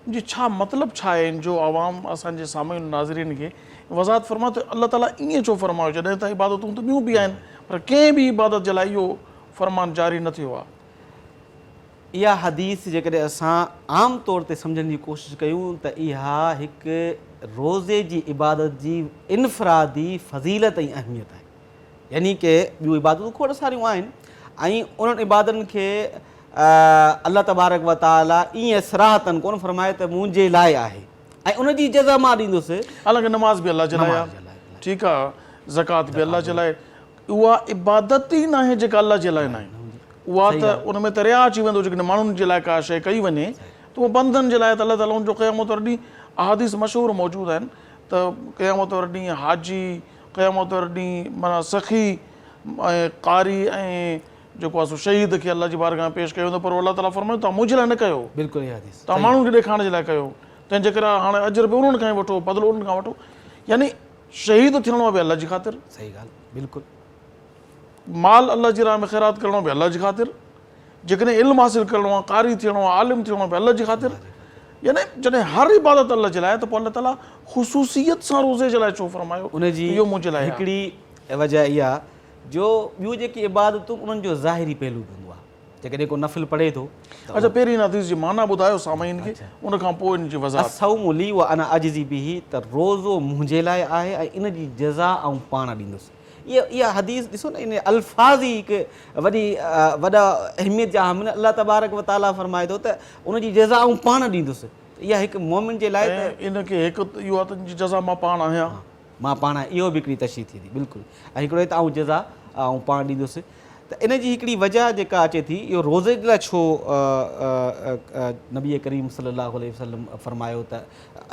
जी छा मतिलबु छा आहे इन जो आवाम असांजे साम्हूं नाज़रीन खे वज़ाहत फ़रमाए त अल्लाह ताला ईअं छो फ़रमायो जॾहिं त इबादतूं त ॿियूं बि आहिनि पर कंहिं बि इबादत जे लाइ इहो फ़रमान जारी न थियो आहे? इहा हदीस जेकॾहिं असां आम तौर ते सम्झण जी कोशिशि कयूं त इहा हिकु रोज़े जी इबादत जी इनफ़रादी फ़ज़ीलत ऐं अहमियत आहे। यानी की ॿियूं इबादतूं खोड़ सारियूं आहिनि ऐं उन्हनि इबादतुनि खे अल्लाह तबारक व ताला ईअं सराहतन कोन फ़रमाए त मुंहिंजे लाइ आहे ऐं उनजी जज़ा मां ॾींदुसि। हालांकि नमाज़ बि अल्लाह जे लाइ आहे, ठीकु आहे, ज़कात बि अल्लाह जे लाइ, उहा इबादत ई न आहे जेका अल्लाह जे लाइ न आहे। उहा त उन में त रिया अची वेंदो, जेकॾहिं माण्हुनि जे लाइ का शइ कई वञे त उहो बंधन जे लाइ त अल्लाह ताला उनजो क़यामत वारे ॾींहुं अहादीस मशहूरु मौजूदु आहिनि त क़यामत वारे ॾींहुं हाजी, क़यामत वारे ॾींहुं माना सखी ऐं कारी ऐं जेको आहे सो शहीद खे अल्लाह जी बारगाह में पेश कयो वेंदो, पर अल्लाह ताला फ़रमायो तव्हां मुंहिंजे लाइ न कयो, बिल्कुलु इहा हदीस तव्हां माण्हुनि खे ॾेखारण जे लाइ कयो, तंहिंजे करे हाणे अजर बि उन्हनि खां ई वठो, बदिलो उन्हनि खां वठो। यानी शहीद थियणो आहे बि अल्लाह जी ख़ातिर, सही ॻाल्हि, बिल्कुलु। माल अल्लाह जी राह में ख़ैरात करणो बि अल्लाह जी ख़ातिर, जेकॾहिं इल्मु हासिलु करिणो आहे, कारी थियणो आहे, आलिम थियणो आहे बि अल्लाह जी ख़ातिर। यानी जॾहिं हर इबादत अल्लाह जे लाइ त पोइ अल्लाह ताला ख़ुसूसियत सां रोज़े जे लाइ छो फ़रमायो उनजी इहो मुंहिंजे लाइ हिकिड़ी वजह इहा जो ॿियूं जेकी इबादतूं उन्हनि जो ज़ाहिरी पहलू हूंदो आहे, जेकॾहिं को नफ़िल पढ़े थो। अच्छा, पहिरीं इन हदीस जी माना ॿुधायो सामाईन खे, उन खां पोइ इन जी वज़ाहत। असौमु ली व अना अजज़ी बिही, त रोज़ो मुंहिंजे लाइ आहे ऐं इन जी जज़ा आऊं पाण ॾींदुसि। इहा हदीस ॾिसो न, इन अल्फाज़ ई हिकु वॾा अहमियत जा आहिनि। अल्लाह तबारक व ताला फ़रमाए थो त उन जी जज़ा आऊं पाण ॾींदुसि। इहा हिकु मोमिन जे लाइ इनखे हिकु इहो आहे त इन जी जज़ा मां पाण आहियां, मां पाण इहो बि हिकिड़ी तशरीह थी थी, बिल्कुलु। ऐं हिकिड़ो त आऊं जज़ा आऊं पाण ॾींदुसि। त इन जी हिकिड़ी वजह जेका अचे थी, इहो रोज़े जे लाइ छो नबी करीम सल्लल्लाहु अलैहि वसल्लम फ़रमायो त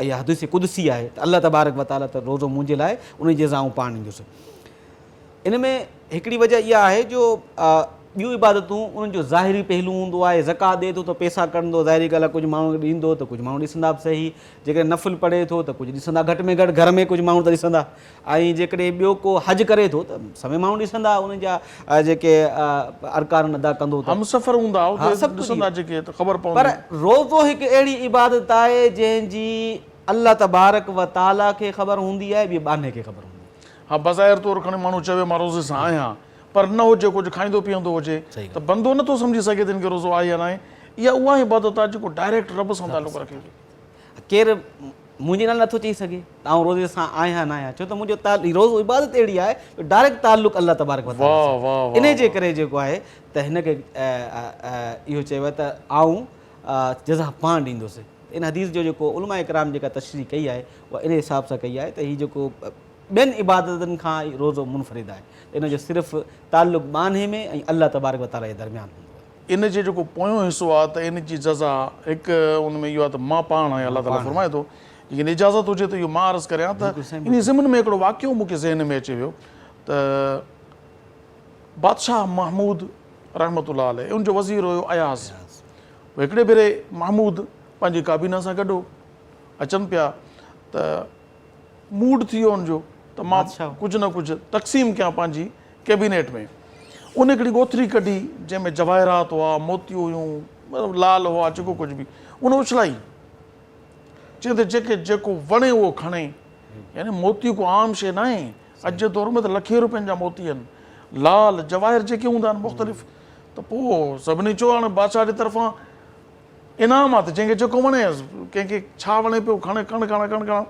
इहा हदीस कुदसी आहे त अल्लाह तबारक व ताला त रोज़ो मुंहिंजे लाइ उन जी जज़ा आऊं पाण ॾींदुसि। इन में हिकिड़ी वजह इहा आहे जो ॿियूं इबादतूं उन्हनि जो ज़ाहिरी पहलू हूंदो आहे। ज़कात ॾिए थो त पैसा कढंदो, ज़ाहिरी ॻाल्हि आहे, कुझु माण्हू ॾींदो त कुझु माण्हू ॾिसंदा बि सही। जेकॾहिं नफ़िल पढ़े थो त कुझु ॾिसंदा, घटि में घटि घर में कुझु माण्हू त ॾिसंदा। ऐं जेकॾहिं ॿियो को हज करे थो त सभई माण्हू ॾिसंदा, उन जा जेके अरकान अदा कंदो, हमसफ़र हूंदा ॾिसंदा जेके त ख़बर पवंदी। पर रोज़ो हिकु अहिड़ी इबादत आहे जंहिंजी अल्लाह तबारक व ताला खे ख़बर हूंदी आहे, ॿिए बाने खे ख़बर हूंदी आहे। हा, बज़ाहिर तौरु खणी माण्हू चवे मां रोज़े सां आहियां, पर न हुजे, कुझु खाईंदो पीअंदो हुजे त बंदो नथो सम्झी सघे त हिनखे रोज़ो आहे या न आहे। इहा उहा इबादत आहे जेको डायरेक्ट रब सां तालुक़ु रखे थी। केरु मुंहिंजे नाले नथो चई सघे त आउं रोज़े सां आहियां न आहियां, छो त मुंहिंजो रोज़ो इबादत अहिड़ी आहे जो डायरेक्ट ताल्लुक़ु अल्लाह तबारक व ताला सां। इन जे करे जेको आहे त हिनखे इहो चयो त आउं जज़ा पाण ॾींदुसि। इन हदीस जो जेको उलमा इकराम जेका तशरीह कई आहे उहा इन हिसाब सां कई आहे त हीउ जेको ॿियनि इबादतनि खां रोज़ो मुनफ़रिद आहे, इन जो सिर्फ़ु ताल्लुक़ु बाने में ऐं अल्लाह तबारक व ताला जे दरमियान हूंदो आहे। इन जे जेको पोयों हिसो आहे त इन जी जज़ा हिकु उन में इहो आहे त मां पाण आहियां, अल्लाह ताला फ़रमाए थो। लेकिन इजाज़त हुजे त इहो मां अर्ज़ु करियां त इन ज़िमन में हिकिड़ो वाक़ियो मूंखे ज़हन में अचे वियो त बादशाह महमूद रहमतुल्लाह अलैह, उनजो वज़ीर हुयो अयाज़। हिकिड़े भेरे महमूद पंहिंजी काबीना सां गॾु अचनि पिया त मूड थी वियो हुनजो त मां कुझु न कुझु तक़सीम कयां पंहिंजी कैबिनेट में। उन हिकिड़ी ॻोथरी कढी जंहिंमें जवाहिरात हुआ, मोतियूं हुयूं, लाल हुआ, जेको कुझु बि उन उछलाई चई त जेको वणे उहो खणे, यानी मोती को आम शइ न आहे। अॼु जे दौर में त लखे रुपयनि जा मोती आहिनि, लाल जवाहिर जेके हूंदा आहिनि मुख़्तलिफ़। त पोइ सभिनी चयो हाणे बादशाह जे तरफ़ां इनाम आहे, त जंहिंखे जेको वणेसि, कंहिंखे छा वणे पियो खणे खण खण खण खण।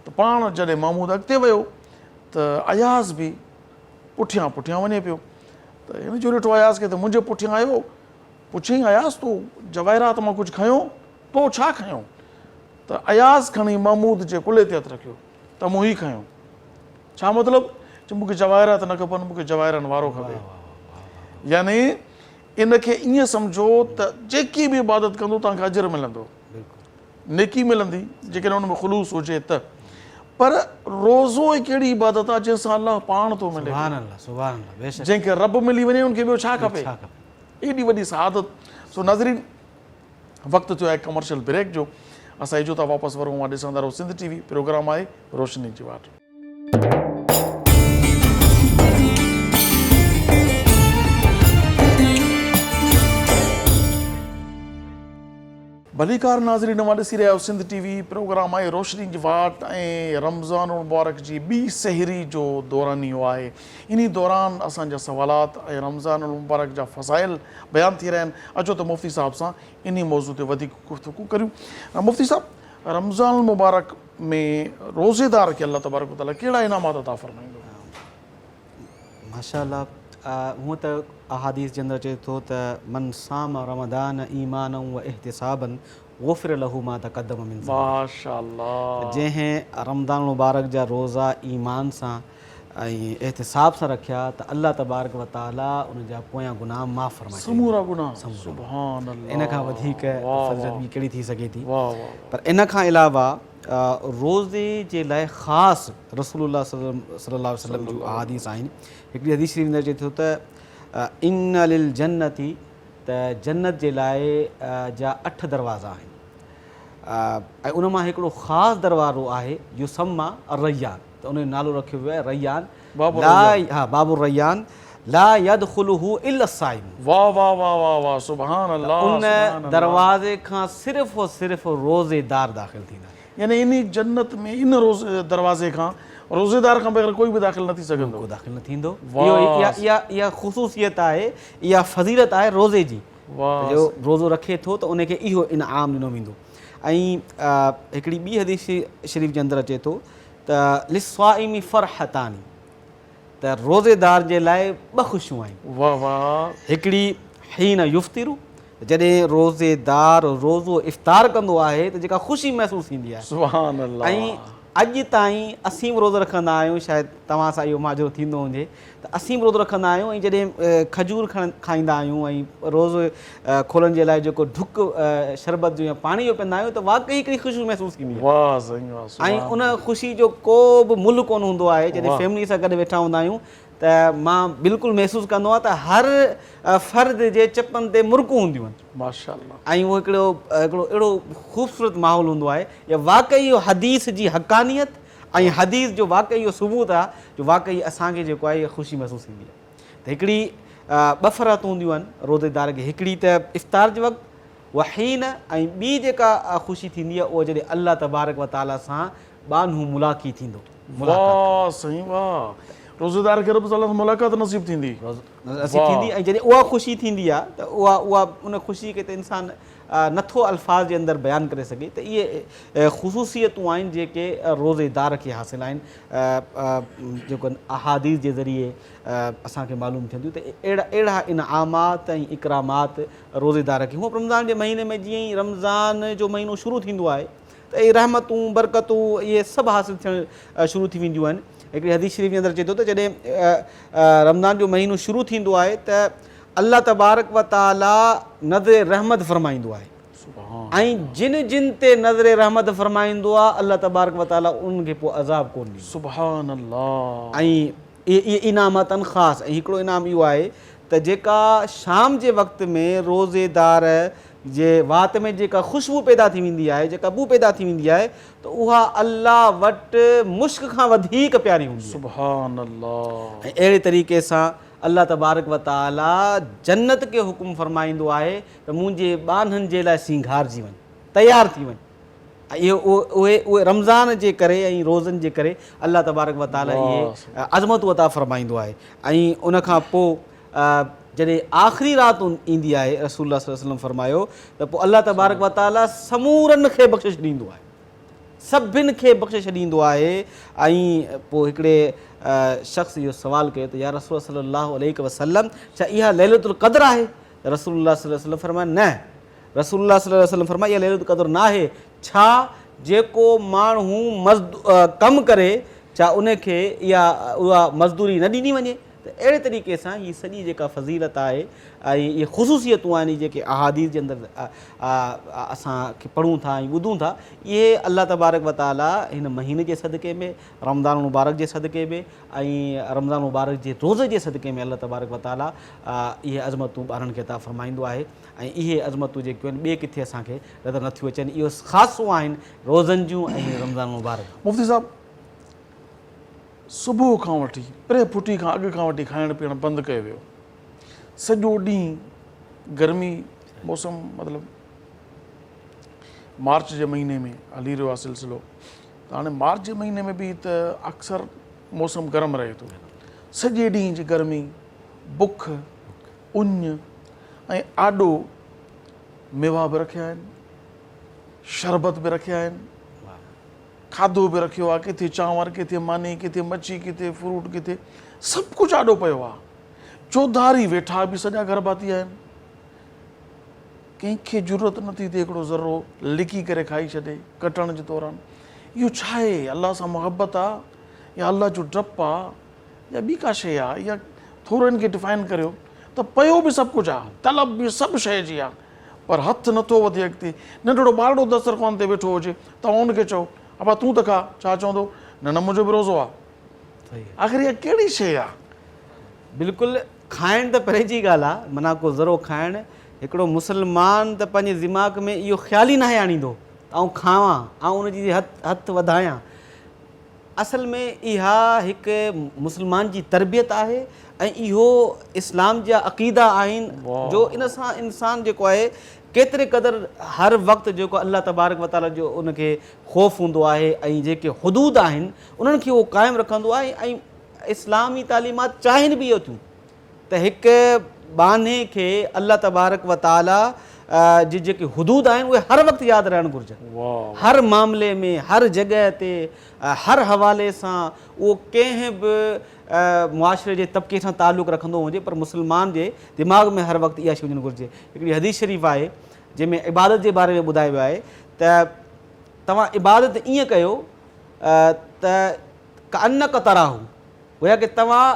त पाण जॾहिं महमूद अॻिते वियो त अयाज़ बि पुठियां पुठियां वञे पियो। त हिन जो ॾिठो अयाज़ खे, त मुंहिंजे पुठियां आयो, पुछियईं अयाज़ तूं जवाहिरात मां कुझु खयो? पोइ छा खयो? त अयाज़ खणी महमूद जे कुल्हे ते हथु रखियो त मूं ही खयो। छा मतिलबु? चई मूंखे जवाहिरात न खपनि, मूंखे जवाहिरनि वारो खपे। यानी इनखे ईअं सम्झो त जेकी बि इबादत कंदो तव्हांखे अजर मिलंदो, नेकी मिलंदी जेकॾहिं हुन में ख़ुलूस हुजे त। पर रोज़ो हिकु अहिड़ी इबादत आहे जंहिंसां अलाह पाण थो मिले, जंहिंखे रब मिली वञे उनखे ॿियो छा खपे। एॾी वॾी सआदत। सो नाज़रीन, वक़्तु थियो आहे कमर्शियल ब्रेक जो। असां इजो था वापसि वरूं, मां ॾिसंदा रहो सिंध टीवी। प्रोग्राम आहे रोशनी जी वाट। भलीकार नाज़रीन, मां ॾिसी रहिया आहियो सिंध टीवी। प्रोग्राम आहे रोशनी जी वाट ऐं रमज़ान मुबारक जी ॿी सहरी जो दौरानियो आहे। इन दौरान असांजा सवालात ऐं रमज़ान मुबारक जा फ़ज़ाइल बयानु थी रहिया आहिनि। अचो त मुफ़्ती साहिब सां इन मौज़ू ते वधीक गुफ़्तगू करियूं। मुफ़्ती साहिब, रमज़ान मुबारक में रोज़ेदार खे अल्लाह तबारक व तआला कहिड़ा इनामात अता फ़रमाईंदो? माशाअल्लाह, हूअं त अहादीस जे अंदरि चए थो त मन साम रमदान ईमानन व इहतिसाबन गुफ़िर लहू मा तक़द्दम मिन ज़ंबि। माशाअल्लाह। जंहिं रमज़ान मुबारक जा रोज़ा ईमान सां ऐं एहतिसाब सां रखिया त अल्लाह तबारक व तआला उन जा पोयां गुनाह माफ़ फरमाए, समूरा गुनाह। सुभान अल्लाह। इन खां वधीक फज़ीलत ॿी कहिड़ी थी सघे थी। वाह वाह। पर इन खां अलावा रोज़े जे लाइ ख़ासि रसूलुल्लाह सल्लल्लाहु अलैहि वसल्लम जूं अहादीस आहिनि। हिकिड़ी हदीस शरीफ़ में चए थो त इन लिल जन्नती, त जन्नत जे लाइ जा 8 दरवाज़ा आहिनि ऐं उन मां हिकिड़ो ख़ासि दरवाज़ो आहे युसम्मा रैयान, त उन जो नालो रखियो वियो आहे रैयान। बाबुर रैयान ला यदखुलुहु इल्ला साइम। वाह वाह वाह वाह वाह, सुभान अल्लाह। उन दरवाज़े खां सिर्फ़ु और सिर्फ़ु रोज़ेदार दाख़िल थींदा। यानी इन जन्नत में इन दरवाज़े खां रोज़ेदार खां बग़ैर कोई बि दाख़िल न थी सघंदो, को दाख़िल न थींदो। इहा ख़ुसूसियत आहे, इहा फज़ीलत आहे रोज़े जी। जो रोज़ो रखे थो त उनखे इहो इनाम ॾिनो वेंदो। ऐं हिकिड़ी ॿी हदीस शरीफ़ जे अंदरि अचे थो त लिस्वाइमी फ़रहतानी, त रोज़ेदार जे लाइ 2 ख़ुशियूं आहिनि। वाह वाह। हिकिड़ी हीन युफ़्तिरु, जॾहिं रोज़ेदार रोज़ो इफ़्तार कंदो आहे त जेका ख़ुशी महसूसु थींदी आहे। सुभान अल्लाह। ऐं अॼु ताईं असीं बि रोज़ो रखंदा आहियूं, शायदि तव्हां सां इहो माजरो थींदो हुजे त असीं बि रोज़ो रखंदा आहियूं ऐं जॾहिं खजूर खाईंदा आहियूं ऐं रोज़ो खोलण जे लाइ जेको ढुक शरबत जो या पाणी जो पीअंदा आहियूं त वाक़ई हिकिड़ी ख़ुशी महसूसु थींदी आहे। ऐं उन ख़ुशी जो को बि मुल्ह कोन हूंदो आहे। जॾहिं फैमिली सां गॾु वेठा हूंदा आहियूं त मां बिल्कुलु महसूसु कंदो आहियां त हर फ़र्द जे चपनि ते मुर्कूं हूंदियूं आहिनि। माशाअल्लाह। ऐं उहो हिकिड़ो अहिड़ो ख़ूबसूरत माहौल हूंदो आहे। इहा वाक़ई इहो हदीस जी हक़ानियत ऐं हदीस जो वाक़ई इहो सबूत आहे जो वाक़ई असांखे जेको आहे इहा ख़ुशी महसूसु थींदी आहे। त हिकिड़ी 2 फ़रात हूंदियूं आहिनि रोज़ेदार खे। हिकिड़ी त इफ़्तार जे वक़्तु वहीन, ऐं ॿी जेका ख़ुशी थींदी आहे उहा जॾहिं अल्लाह तबारक व तआला सां बानहू मुलाक़ी थींदो। वाह सही, वाह। रोज़ेदार खे रब ताला सां मुलाक़ात नसीब थींदी थींदी। ऐं जॾहिं उहा ख़ुशी थींदी आहे त उहा उन ख़ुशी खे त इंसानु नथो अल्फाज़ जे अंदरि बयानु करे सघे। त इहे ख़ुसूसियतूं आहिनि जेके रोज़ेदार खे हासिलु आहिनि, जेको अहादीस जे ज़रिए असांखे मालूम थियनि थियूं। त अहिड़ा इनामात ऐं इकरामात रोज़ेदार खे। हूअं रमज़ान जे महीने में जीअं ई रमज़ान जो महीनो शुरू थींदो आहे त इहे रहमतूं बरकतूं इहे सभु हासिलु थियणु शुरू थी वेंदियूं आहिनि। हिकिड़ी हदीस शरीफ़ जे अंदरि चए थो त जॾहिं रमज़ान जो महीनो शुरू थींदो आहे त अल्लाह तबारक व तआला नज़र रहमत फरमाईंदो आहे ऐं जिन ते नज़र रहमत फरमाईंदो आहे अल्लाह तबारक व तआला उनखे पोइ अज़ाब कोन ॾींदो। सुभान अल्लाह। ऐं इहे इनामतनि ख़ासि। ऐं हिकिड़ो इनाम इहो आहे त जेका शाम जे वक़्त में रोज़ेदार जे वात में जेका ख़ुशबू पैदा थी वेंदी आहे, जेका बू पैदा थी वेंदी आहे, त उहा अल्लाह वटि मुश्क खां वधीक प्यारी हूंदी आहे। सुभान अल्लाह। ऐं अहिड़े तरीक़े सां अल्लाह तबारक व तआला जन्नत खे हुकुम फरमाईंदो आहे त मुंहिंजे ॿाननि जे लाइ सींगारजी वञ। तयारु थी वञे। इहो उहे रमज़ान जे करे ऐं रोज़नि जे करे अलाह तबारक व ताला इहे अज़मतूं अता फ़रमाईंदो आहे। ऐं उन खां पोइ जॾहिं आख़िरी राति ईंदी आहे, रसूलुल्लाह सल्लल्लाहु अलैहि वसल्लम फरमायो त पोइ अलाह तबारक व ताला समूरनि खे बख़्शिश ॾींदो आहे, सभिनि खे बख़्शिश ॾींदो आहे। ऐं पोइ हिकिड़े शख़्स इहो सुवालु कयो त या रसूल सल्लल्लाहु अलैहि वसल्लम छा इहा लैलतुल क़द्र आहे? रसूलुल्लाह सल्लल्लाहु अलैहि वसल्लम फरमाया न। रसूलुल्लाह सल्लल्लाहु अलैहि वसल्लम फरमाया इहा लैलतुल क़द्र न आहे। छा जेको माण्हू कमु करे छा उनखे उहा मज़दूरी न ॾिनी वञे? त अहिड़े तरीक़े सां हीअ सॼी जेका फ़ज़ीलत आहे ऐं इहे ख़ुशूसियतूं आहिनि जेके अहादीस जे अंदरि असांखे पढ़ूं था ऐं ॿुधूं था, इहे अलाह तबारक व ताला हिन महीने जे सदक़े में, रमज़ान मुबारक जे सदक़े में ऐं रमज़ान मुबारक जे रोज़ जे सदक़े में अलाह तबारक व ताला इहे अज़मतूं ॿारनि खे अता फ़रमाईंदो आहे। ऐं इहे अज़मतूं जेकियूं आहिनि ॿिए किथे असांखे नज़र नथियूं अचनि। इहो ख़ासियूं आहिनि रोज़नि जूं ऐं रमज़ान मुबारक। मुफ़्ती साहिबु, सुबुह खां वठी प्रे पुटी खां अॻु खां वठी खाइणु पीअणु बंदि कयो वियो। सॼो ॾींहुं गर्मी मौसम मतिलबु मार्च जे महीने में हली रहियो आहे सिलसिलो, त हाणे मार्च जे महीने में बि त अक्सर मौसम गरम रहे थो। सॼे ॾींहं जी गर्मी, बुख, उञ ऐं आॾो, मेवा बि रखिया आहिनि, शरबत बि रखिया आहिनि, खाधो बि रखियो आहे, किथे चांवर, किथे मानी, किथे मच्छी, किथे फ्रूट, किथे सभु कुझु आॾो पियो आहे। चौधारी वेठा बि सॼा गरबाती आहिनि। कंहिंखे ज़रूरत नथी थिए हिकिड़ो ज़रो लिकी करे खाई छॾे कटण जे दौरान। इहो छा आहे? अलाह सां मुहबत आहे या अलाह जो डपु आहे या ॿी का शइ आहे? या थोरो हिन खे डिफाइन करियो त पियो बि सभु कुझु आहे, तलब बि सभु शइ जी आहे, पर हथु नथो वधे अॻिते। नंढिड़ो ॿारड़ो दस्तरख़्वान ते वेठो हुजे, तव्हां हुनखे चओ अबा तूं त खा, छा चवंदो? न न मुंहिंजो बि रोज़ो आहे। आख़िर इहा कहिड़ी शइ आहे? बिल्कुलु खाइण त परे जी ॻाल्हि आहे, माना को ज़रो खाइणु। हिकिड़ो मुस्लमान त पंहिंजे दिमाग़ में इहो ख़्यालु ई न आहे आणींदो त आउं खावां, आउं उनजी हथु वधायां। असल में इहा हिकु मुस्लमान जी तरबियत आहे ऐं इहो इस्लाम जा अक़ीदा आहिनि जो इन सां इंसानु जेको आहे केतिरे क़दुरु हर वक़्तु जेको अलाह तबारक व ताला जो उनखे ख़ौफ़ हूंदो आहे ऐं जेके हुदूद आहिनि उन्हनि खे उहो क़ाइमु रखंदो आहे। ऐं इस्लामी तालीमात चाहिनि बि इहो थियूं त हिकु बाने खे अलाह तबारक व ताला जी जेके हुदूद आहिनि उहे हर वक़्तु यादि रहणु घुरिजनि। हर मामले में, हर जॻह ते, हर हवाले सां उहो कंहिं बि मुआशिरे जे तबिके सां तालुक़ु रखंदो हुजे, पर मुस्लमान जे दिमाग़ में हर वक़्तु इहा शइ हुजणु घुरिजे। हिकिड़ी हदीस शरीफ़ आहे जंहिंमें इबादत जे बारे में ॿुधायो वियो आहे त तव्हां इबादत ईअं कयो त कअन्नक तराहू, गोया की तव्हां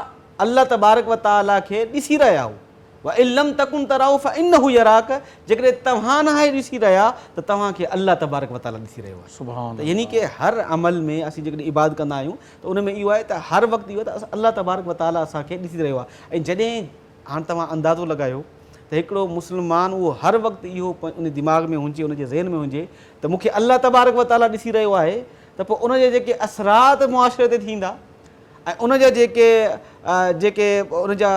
अल्लाह तबारक व ताला खे ॾिसी रहिया हो। व इल्लम तकुन तराहू फइन्नहु यराक, जेकॾहिं तव्हां न आहे ॾिसी रहिया त तव्हांखे अल्लाह तबारक व ताला ॾिसी रहियो आहे। सुभान त यानी कि हर अमल में असीं जेकॾहिं इबादत कंदा आहियूं त उन में इहो आहे त हर वक़्तु इहो आहे त अल्लाह तबारक व ताला असांखे ॾिसी रहियो आहे। ऐं जॾहिं हाणे तव्हां अंदाज़ो लॻायो त हिकिड़ो मुस्लमान उहो हर वक़्तु इहो उन दिमाग़ में हुजे, उनजे ज़हन में हुजे त मूंखे अल्लाह तबारक व ताला ॾिसी रहियो आहे, त पोइ उनजे जेके असरात मुआशिरे ते थींदा ऐं उनजा जेके उनजा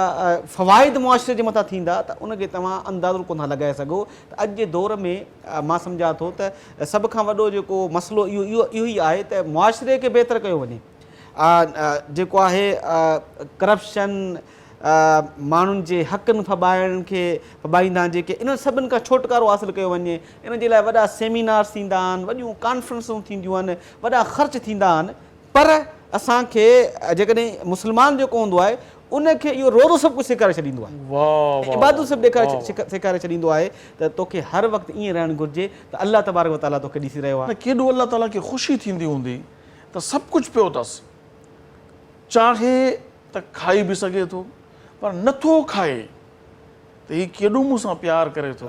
फ़वाइद मुआशिरे जे मथां थींदा त उनखे तव्हां अंदाज़ो कोन था लॻाए सघो। त अॼु जे दौर में मां सम्झां थो त सभ खां वॾो जेको मसइलो इहो ई आहे त मुआशिरे खे बहितर कयो वञे। जेको आहे करप्शन, माण्हुनि जे हक़नि फॿाईंदा जेके, इन्हनि सभिनि खां छुटकारो हासिलु कयो वञे। इन जे लाइ वॾा सेमिनार्स थींदा आहिनि, वॾियूं कॉन्फ्रेंसूं थींदियूं आहिनि, वॾा ख़र्च थींदा आहिनि, पर असांखे जेकॾहिं मुस्लमान जेको हूंदो आहे उनखे इहो रोज़ो सभु कुझु सेखारे छॾींदो आहे, इबादत सभु सेखारे छॾींदो आहे त तोखे हर वक़्तु ईअं रहणु घुरिजे त अल्लाह तबारक व ताला तोखे ॾिसी रहियो आहे। केॾो अल्लाह ताला खे ख़ुशी थींदी हूंदी त सभु कुझु पियो अथसि, चाहे त खाई बि सघे थो पर नथो खाए त हीउ केॾो मूं सां प्यारु करे थो।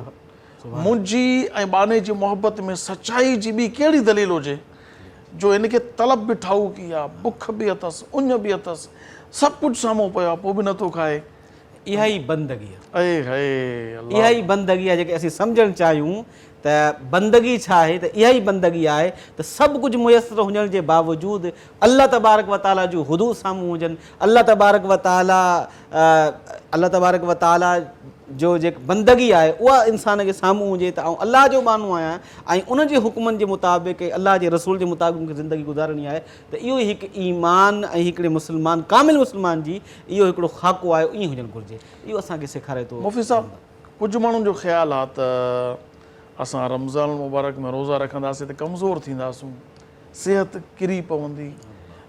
मुंहिंजी ऐं बाने जी मोहबत में सचाई जी ॿी कहिड़ी दलील हुजे जो हिनखे तलब बि ठाहूकी आहे, बुख बि अथसि, उञ बि अथसि, सभु कुझु साम्हूं पियो आहे, पोइ बि नथो खाए। इहा ई बंदगी आहे, इहा ई बंदगी आहे जेके असीं सम्झणु चाहियूं त त बंदगी छा आहे त इहा ई बंदगी आहे त सभु कुझु मुयसरु हुजण जे बावजूदि अल्लाह तबारक व ताला जूं हुदूद साम्हूं हुजनि, अल्लाह तबारक व ताला जो जेका बंदगी आहे उहा इंसान खे साम्हूं हुजे त आउं अल्लाह जो माण्हू आहियां ऐं उन जे हुकमनि जे मुताबिक़ अल्लाह जे रसूल जे मुताबिक़ मूंखे ज़िंदगी गुज़ारणी आहे, त इहो ई हिकु ईमान ऐं हिकिड़े मुस्लमान कामिल मुस्लमान जी इहो हिकिड़ो ख़ाको आहे, ईअं हुजणु घुरिजे। इहो असांखे सेखारे थो। मुफ़्ती साहब, कुझु माण्हुनि जो ख़्यालु आहे त असां रमज़ान मुबारक में रोज़ा रखंदासीं त कमज़ोर थींदासूं, सिहत किरी पवंदी,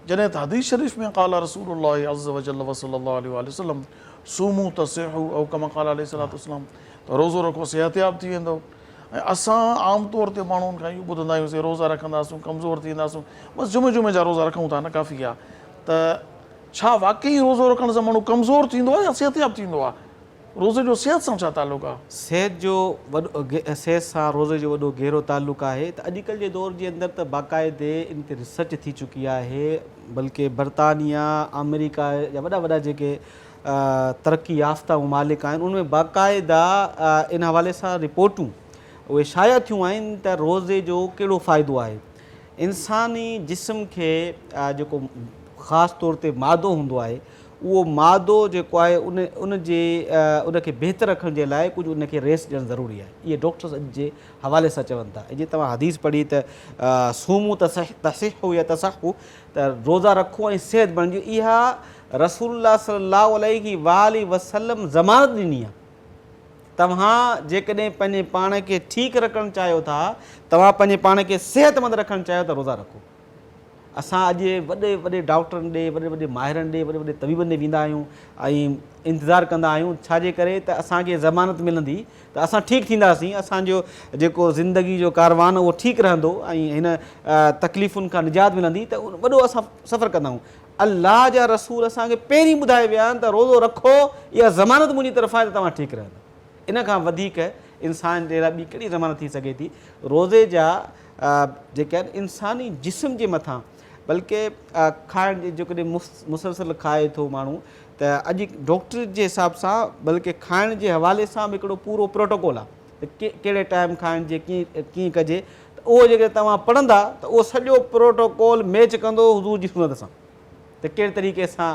जॾहिं त हदीस शरीफ़ में क़ाला रसूलुल्लाह अज़्ज़ व जल्ल सल्लल्लाहु अलैहि वसल्लम सूमू तसिहू औ कमा क़ाला अलैहिस्सलातु वस्सलाम, त रोज़ो रखो सिहतयाब थी वेंदो। ऐं असां आम तौर ते माण्हुनि खां इहो ॿुधंदा आहियूं रोज़ा रखंदासूं कमज़ोर थींदासूं, बसि जुमे जा रोज़ा रखूं था, न काफ़ी आहे। त छा वाक़ई रोज़ो रखण सां माण्हू कमज़ोर थींदो आहे या सिहतयाब थींदो आहे? रोज़े जो सिहत सां छा तालुक़ु आहे? सिहत सां रोज़े जो वॾो गहरो तालुक़ु आहे। त अॼुकल्ह जे दौर जे अंदरि त बाक़ाइदे इन ते रिसर्च थी चुकी आहे, बल्कि बरतानिया अमेरिका जा वॾा वॾा जेके तरक़ी याफ़्ता ममालिक आहिनि उनमें बाक़ाइदा इन हवाले सां रिपोर्टूं उहे शाया थियूं आहिनि त रोज़े जो कहिड़ो फ़ाइदो आहे। इंसानी जिस्म खे जेको ख़ासि तौर ते मादो हूंदो आहे, उहो मादो जेको आहे उनखे बहितर रखण जे लाइ कुझु उनखे रेस्ट ॾियणु ज़रूरी आहे। इहे डॉक्टर्स अॼु जे हवाले सां चवनि था। जीअं तव्हां हदीस पढ़ी त सूमू तसिहू या तसहू, त रोज़ा रखो ऐं सिहत बणिजे, इहा रसूलुल्लाह सल्लल्लाहु अलैहि वसल्लम ज़मानत ॾिनी आहे। तव्हां जेकॾहिं पंहिंजे पाण खे ठीकु रखणु चाहियो था, तव्हां पंहिंजे पाण खे सिहतमंद रखणु चाहियो त रोज़ा रखो। असां अॼु वॾे वॾे डॉक्टरनि ॾे, वॾे वॾे माहिरनि ॾे, वॾे वॾे तबीबनि ॾे वेंदा आहियूं ऐं इंतज़ारु कंदा आहियूं छाजे करे त असांखे ज़मानत मिलंदी त असां ठीकु थींदासीं, असांजो जेको ज़िंदगी जो कारवान उहो ठीकु रहंदो ऐं हिन तकलीफ़ुनि खां निजात मिलंदी, त वॾो असां सफ़र कंदा आहियूं। अल्लाह जा रसूल असांखे पहिरीं ॿुधाए विया आहिनि त रोज़ो रखो, इहा ज़मानत मुंहिंजी तरफ़ां आहे त तव्हां ठीकु रहंदा। इन खां वधीक इंसान जे लाइ ॿी कहिड़ी ज़मानत थी सघे थी? रोज़े जा जेके आहिनि इंसानी जिस्म जे मथां, बल्कि खाइण जे जेकॾहिं मुसलसल खाए थो माण्हू, त अॼु डॉक्टर जे हिसाब सां बल्कि खाइण जे हवाले सां बि हिकिड़ो पूरो प्रोटोकॉल आहे त कहिड़े टाइम खाइण जे कीअं कजे, त उहो जेके तव्हां पढ़ंदा त उहो सॼो प्रोटोकॉल मैच कंदो हुज़ूर जी सुनत सां, त कहिड़े तरीक़े सां।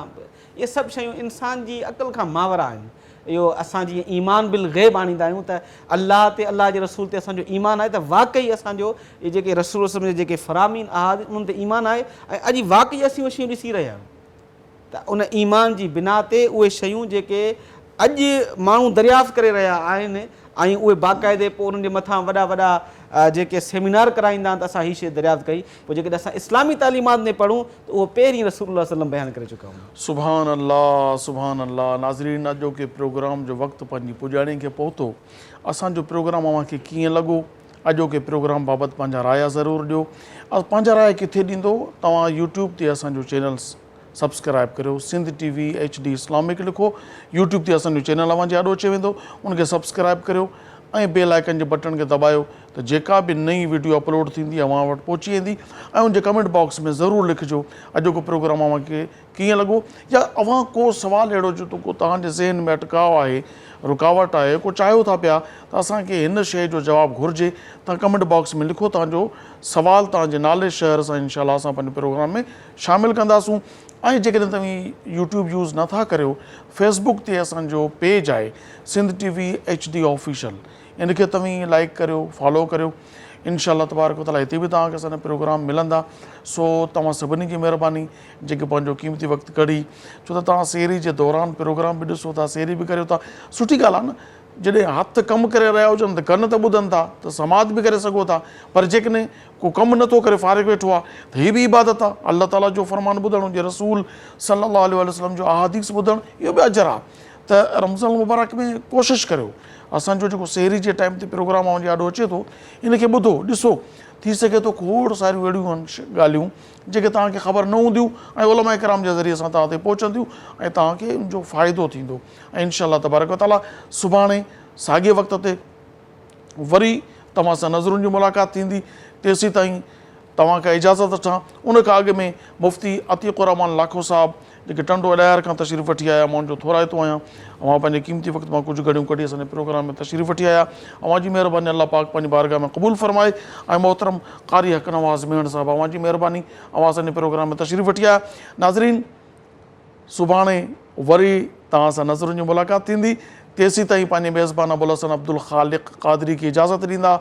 इहे सभु शयूं इंसान जी अक़ल खां मावरा आहिनि। इहो असां जीअं ईमान बिल ग़ैब आणींदा आहियूं त अल्लाह ते, अल्लाह जे रसूल ते असांजो ईमान आहे, त वाक़ई असांजो इहे जेके रसूल जे जेके फ़रामीन आहाद उन्हनि ते ईमान आहे ऐं अॼु वाक़ई असीं उहे शयूं ॾिसी रहिया आहियूं। त उन ईमान जी बिना ते उहे शयूं जेके अॼु माण्हू दरियाफ़्त करे रहिया आहिनि ऐं उहे बाक़ाइदे पोइ उन्हनि जे मथां वॾा वॾा जेके सेमिनार कराईंदा आहिनि त असां हीअ शइ दरियाफ़्त कई, पोइ जेकॾहिं असां इस्लामी तालीमात में पढ़ूं त उहो पहिरीं रसूलुल्लाह सल्लम बयानु करे चुका आहियूं। सुभान अल्लाह, सुभान अल्लाह। नाज़रीन, अॼो के प्रोग्राम जो वक़्तु पंहिंजी पुॼाणी खे पहुतो। असांजो प्रोग्राम अव्हांखे कीअं लॻो? अॼो के प्रोग्राम बाबति पंहिंजा राय ज़रूरु ॾियो। पंहिंजा राय किथे ॾींदो? तव्हां यूट्यूब ते असांजो चैनल सब्सक्राइब करियो, सिंध TV HD इस्लामिक लिखो, यूट्यूब ते असांजो चैनल अव्हांजे आॾो अची वेंदो, उनखे सब्सक्राइब करियो ऐं बेल आइकन जे बटन खे दॿायो त जेका बि नई वीडियो अपलोड थींदी अव्हां वटि पहुची वेंदी। ऐं उनजे कमेंट बॉक्स में ज़रूरु लिखिजो अॼोको प्रोग्राम अव्हांखे कीअं लॻो, या अव्हां को सुवालु अहिड़ो जो को तव्हांजे ज़हन में अटकाव आहे, रुकावट आहे, को चाहियो था पिया त असांखे हिन शइ जो जवाबु घुरिजे, तव्हां कमेंट बॉक्स में लिखो। तव्हांजो सुवालु तव्हांजे नाले शहर सां इनशाला असां पंहिंजे प्रोग्राम में शामिलु कंदासूं। ऐं जेकॾहिं तव्हां यूट्यूब यूज़ नथा करियो, फेसबुक ते असांजो पेज आहे सिंध TV HD ऑफिशियल, इनखे तव्हां लाइक करियो, फॉलो करियो। इंशाअल्लाह तबारक व तआला हिते बि तव्हांखे असांजा प्रोग्राम मिलंदा। सो तव्हां सभिनी जी महिरबानी जेके पंहिंजो क़ीमती वक़्तु कढी, छो त तव्हां सेरी जे दौरान प्रोग्राम बि ॾिसो था, सेरी बि करियो था, सुठी ॻाल्हि आहे न। जॾहिं हथ कमु करे रहिया हुजनि त कन त ॿुधनि था, त समाज बि करे सघो था। पर जेकॾहिं को कमु नथो करे फ़ारिग़ वेठो आहे त हीअ बि इबादत आहे। अल्लाह ताला जो फ़रमान ॿुधणु, हुनजे रसूल सल्लल्लाहु अलैहि वसल्लम जो अहादीस ॿुधणु, इहो बि अजर आहे। त रमज़ान मुबारक में कोशिशि करियो असांजो जेको सेरी जे टाइम ते प्रोग्राम अव्हांजे ॾाढो अचे थो, इनखे ॿुधो ॾिसो। थी सघे थो खोड़ सारियूं अहिड़ियूं आहिनि ॻाल्हियूं जेके तव्हांखे ख़बर न हूंदियूं ऐं उलमा इकराम जे ज़रिए सां तव्हां ते पहुचंदियूं ऐं तव्हांखे उनजो फ़ाइदो थींदो। ऐं इंशाअल्लाह तबारक व तआला सुभाणे साॻिए वक़्त ते वरी तव्हां सां नज़रुनि जी मुलाक़ात थींदी। तेसीं ताईं तव्हांखां इजाज़त वठां। उन खां अॻु में मुफ़्ती अतीक़ुर रहमान लाखो साहब जेके टंडो अॾायर खां तशरीफ़ वठी आया, मां उनजो थोराइतो आहियां। अवां पंहिंजे क़ीमती वक़्त मां कुझु घड़ियूं कढी असांजे प्रोग्राम में तशरीफ़ वठी आया। अवां जी महिरबानी अल्लाह पाक पंहिंजी बारगाह में क़बूल फरमाए। ऐं मोहतरम कारी हक़ नवाज़ मेहण साहब, अवां जी महिरबानी, अवां असांजे प्रोग्राम में तशरीफ़ वठी आया। नाज़रीन, सुभाणे वरी तव्हां सां नज़रुनि जी मुलाक़ात थींदी। तेसीं ताईं पंहिंजे मेज़बान अबुल हसन अब्दुल ख़ालिक़ क़ादरी खे इजाज़त ॾींदा।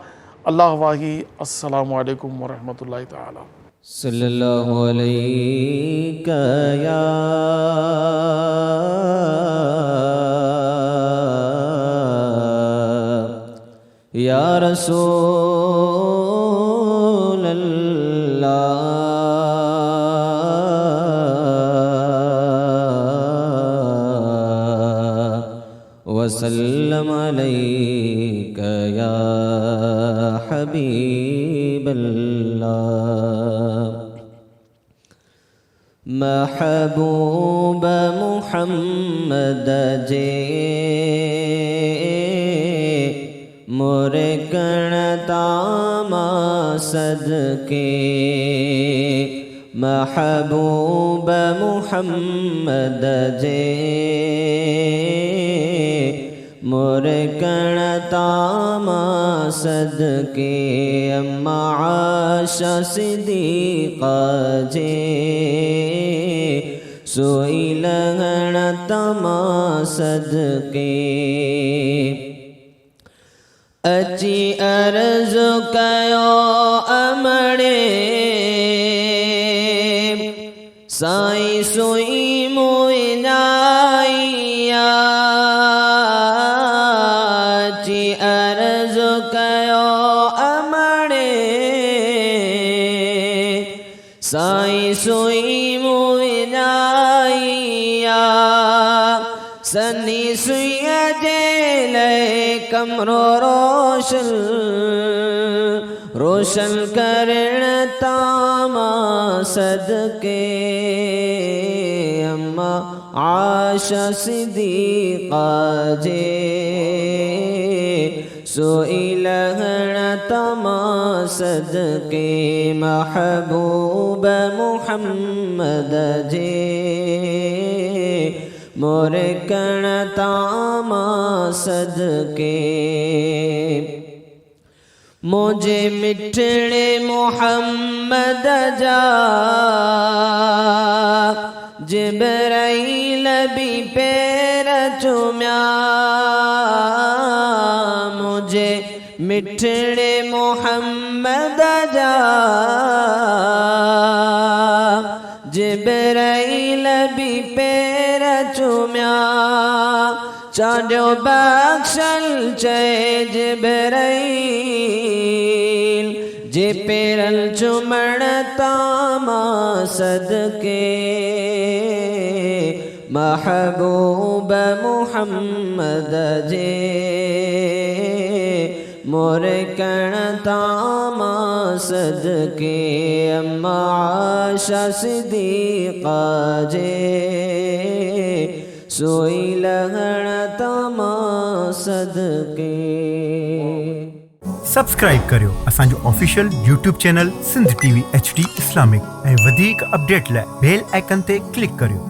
अल्लाह वाही, अस्सलामु अलैकुम वरहमतुल्लाहि तआला। सल्लल्लाहु अलैका या रसूल अल्लाह वसल्लम अलैका या हबीब अल्लाह। महबूब मुहम्मद जे मोरे गणतामा सदके, महबूब मुहम्मद जे मोरे गणतामा सदके, अम्मा आशा सिद्दीक़ा जे सोई गणतामा सदके। अची अर्ज़ कयो अमड़े साईं सोई मुइनाइया, अची अर्ज़ कयो अमड़े साईं सोई मुइनाइया, सनी सुईअ जे लए कमरो रोशन रोशन करण तामा सदके, अम्मा आशा सिद्दीक़ा जे सोई लहण तमा सदके, महबूब मुहम्मद जे मोरे कण तामा सदके। मुझे मिठड़े मोहम्मद जा जिब्राईल भी पैर चुम्या, मुझे मिठड़े मोहम्मद जा जिब्राईल भी पैर चुम्या, चाॾियो बख्शल चए जिब्राईल जे पेरल चुमण तामा सदके, महबूब मुहम्मद जे मोरे कण तामा सदके, अम्मा आशा सिद्दीक़ा जे सोई लहण तमा सदके। सब्सक्राइब करियो असांजो official YouTube channel Sindh TV HD Islamic ऐं वधीक अपडेट लाइ बेल आइकन ते क्लिक करियो।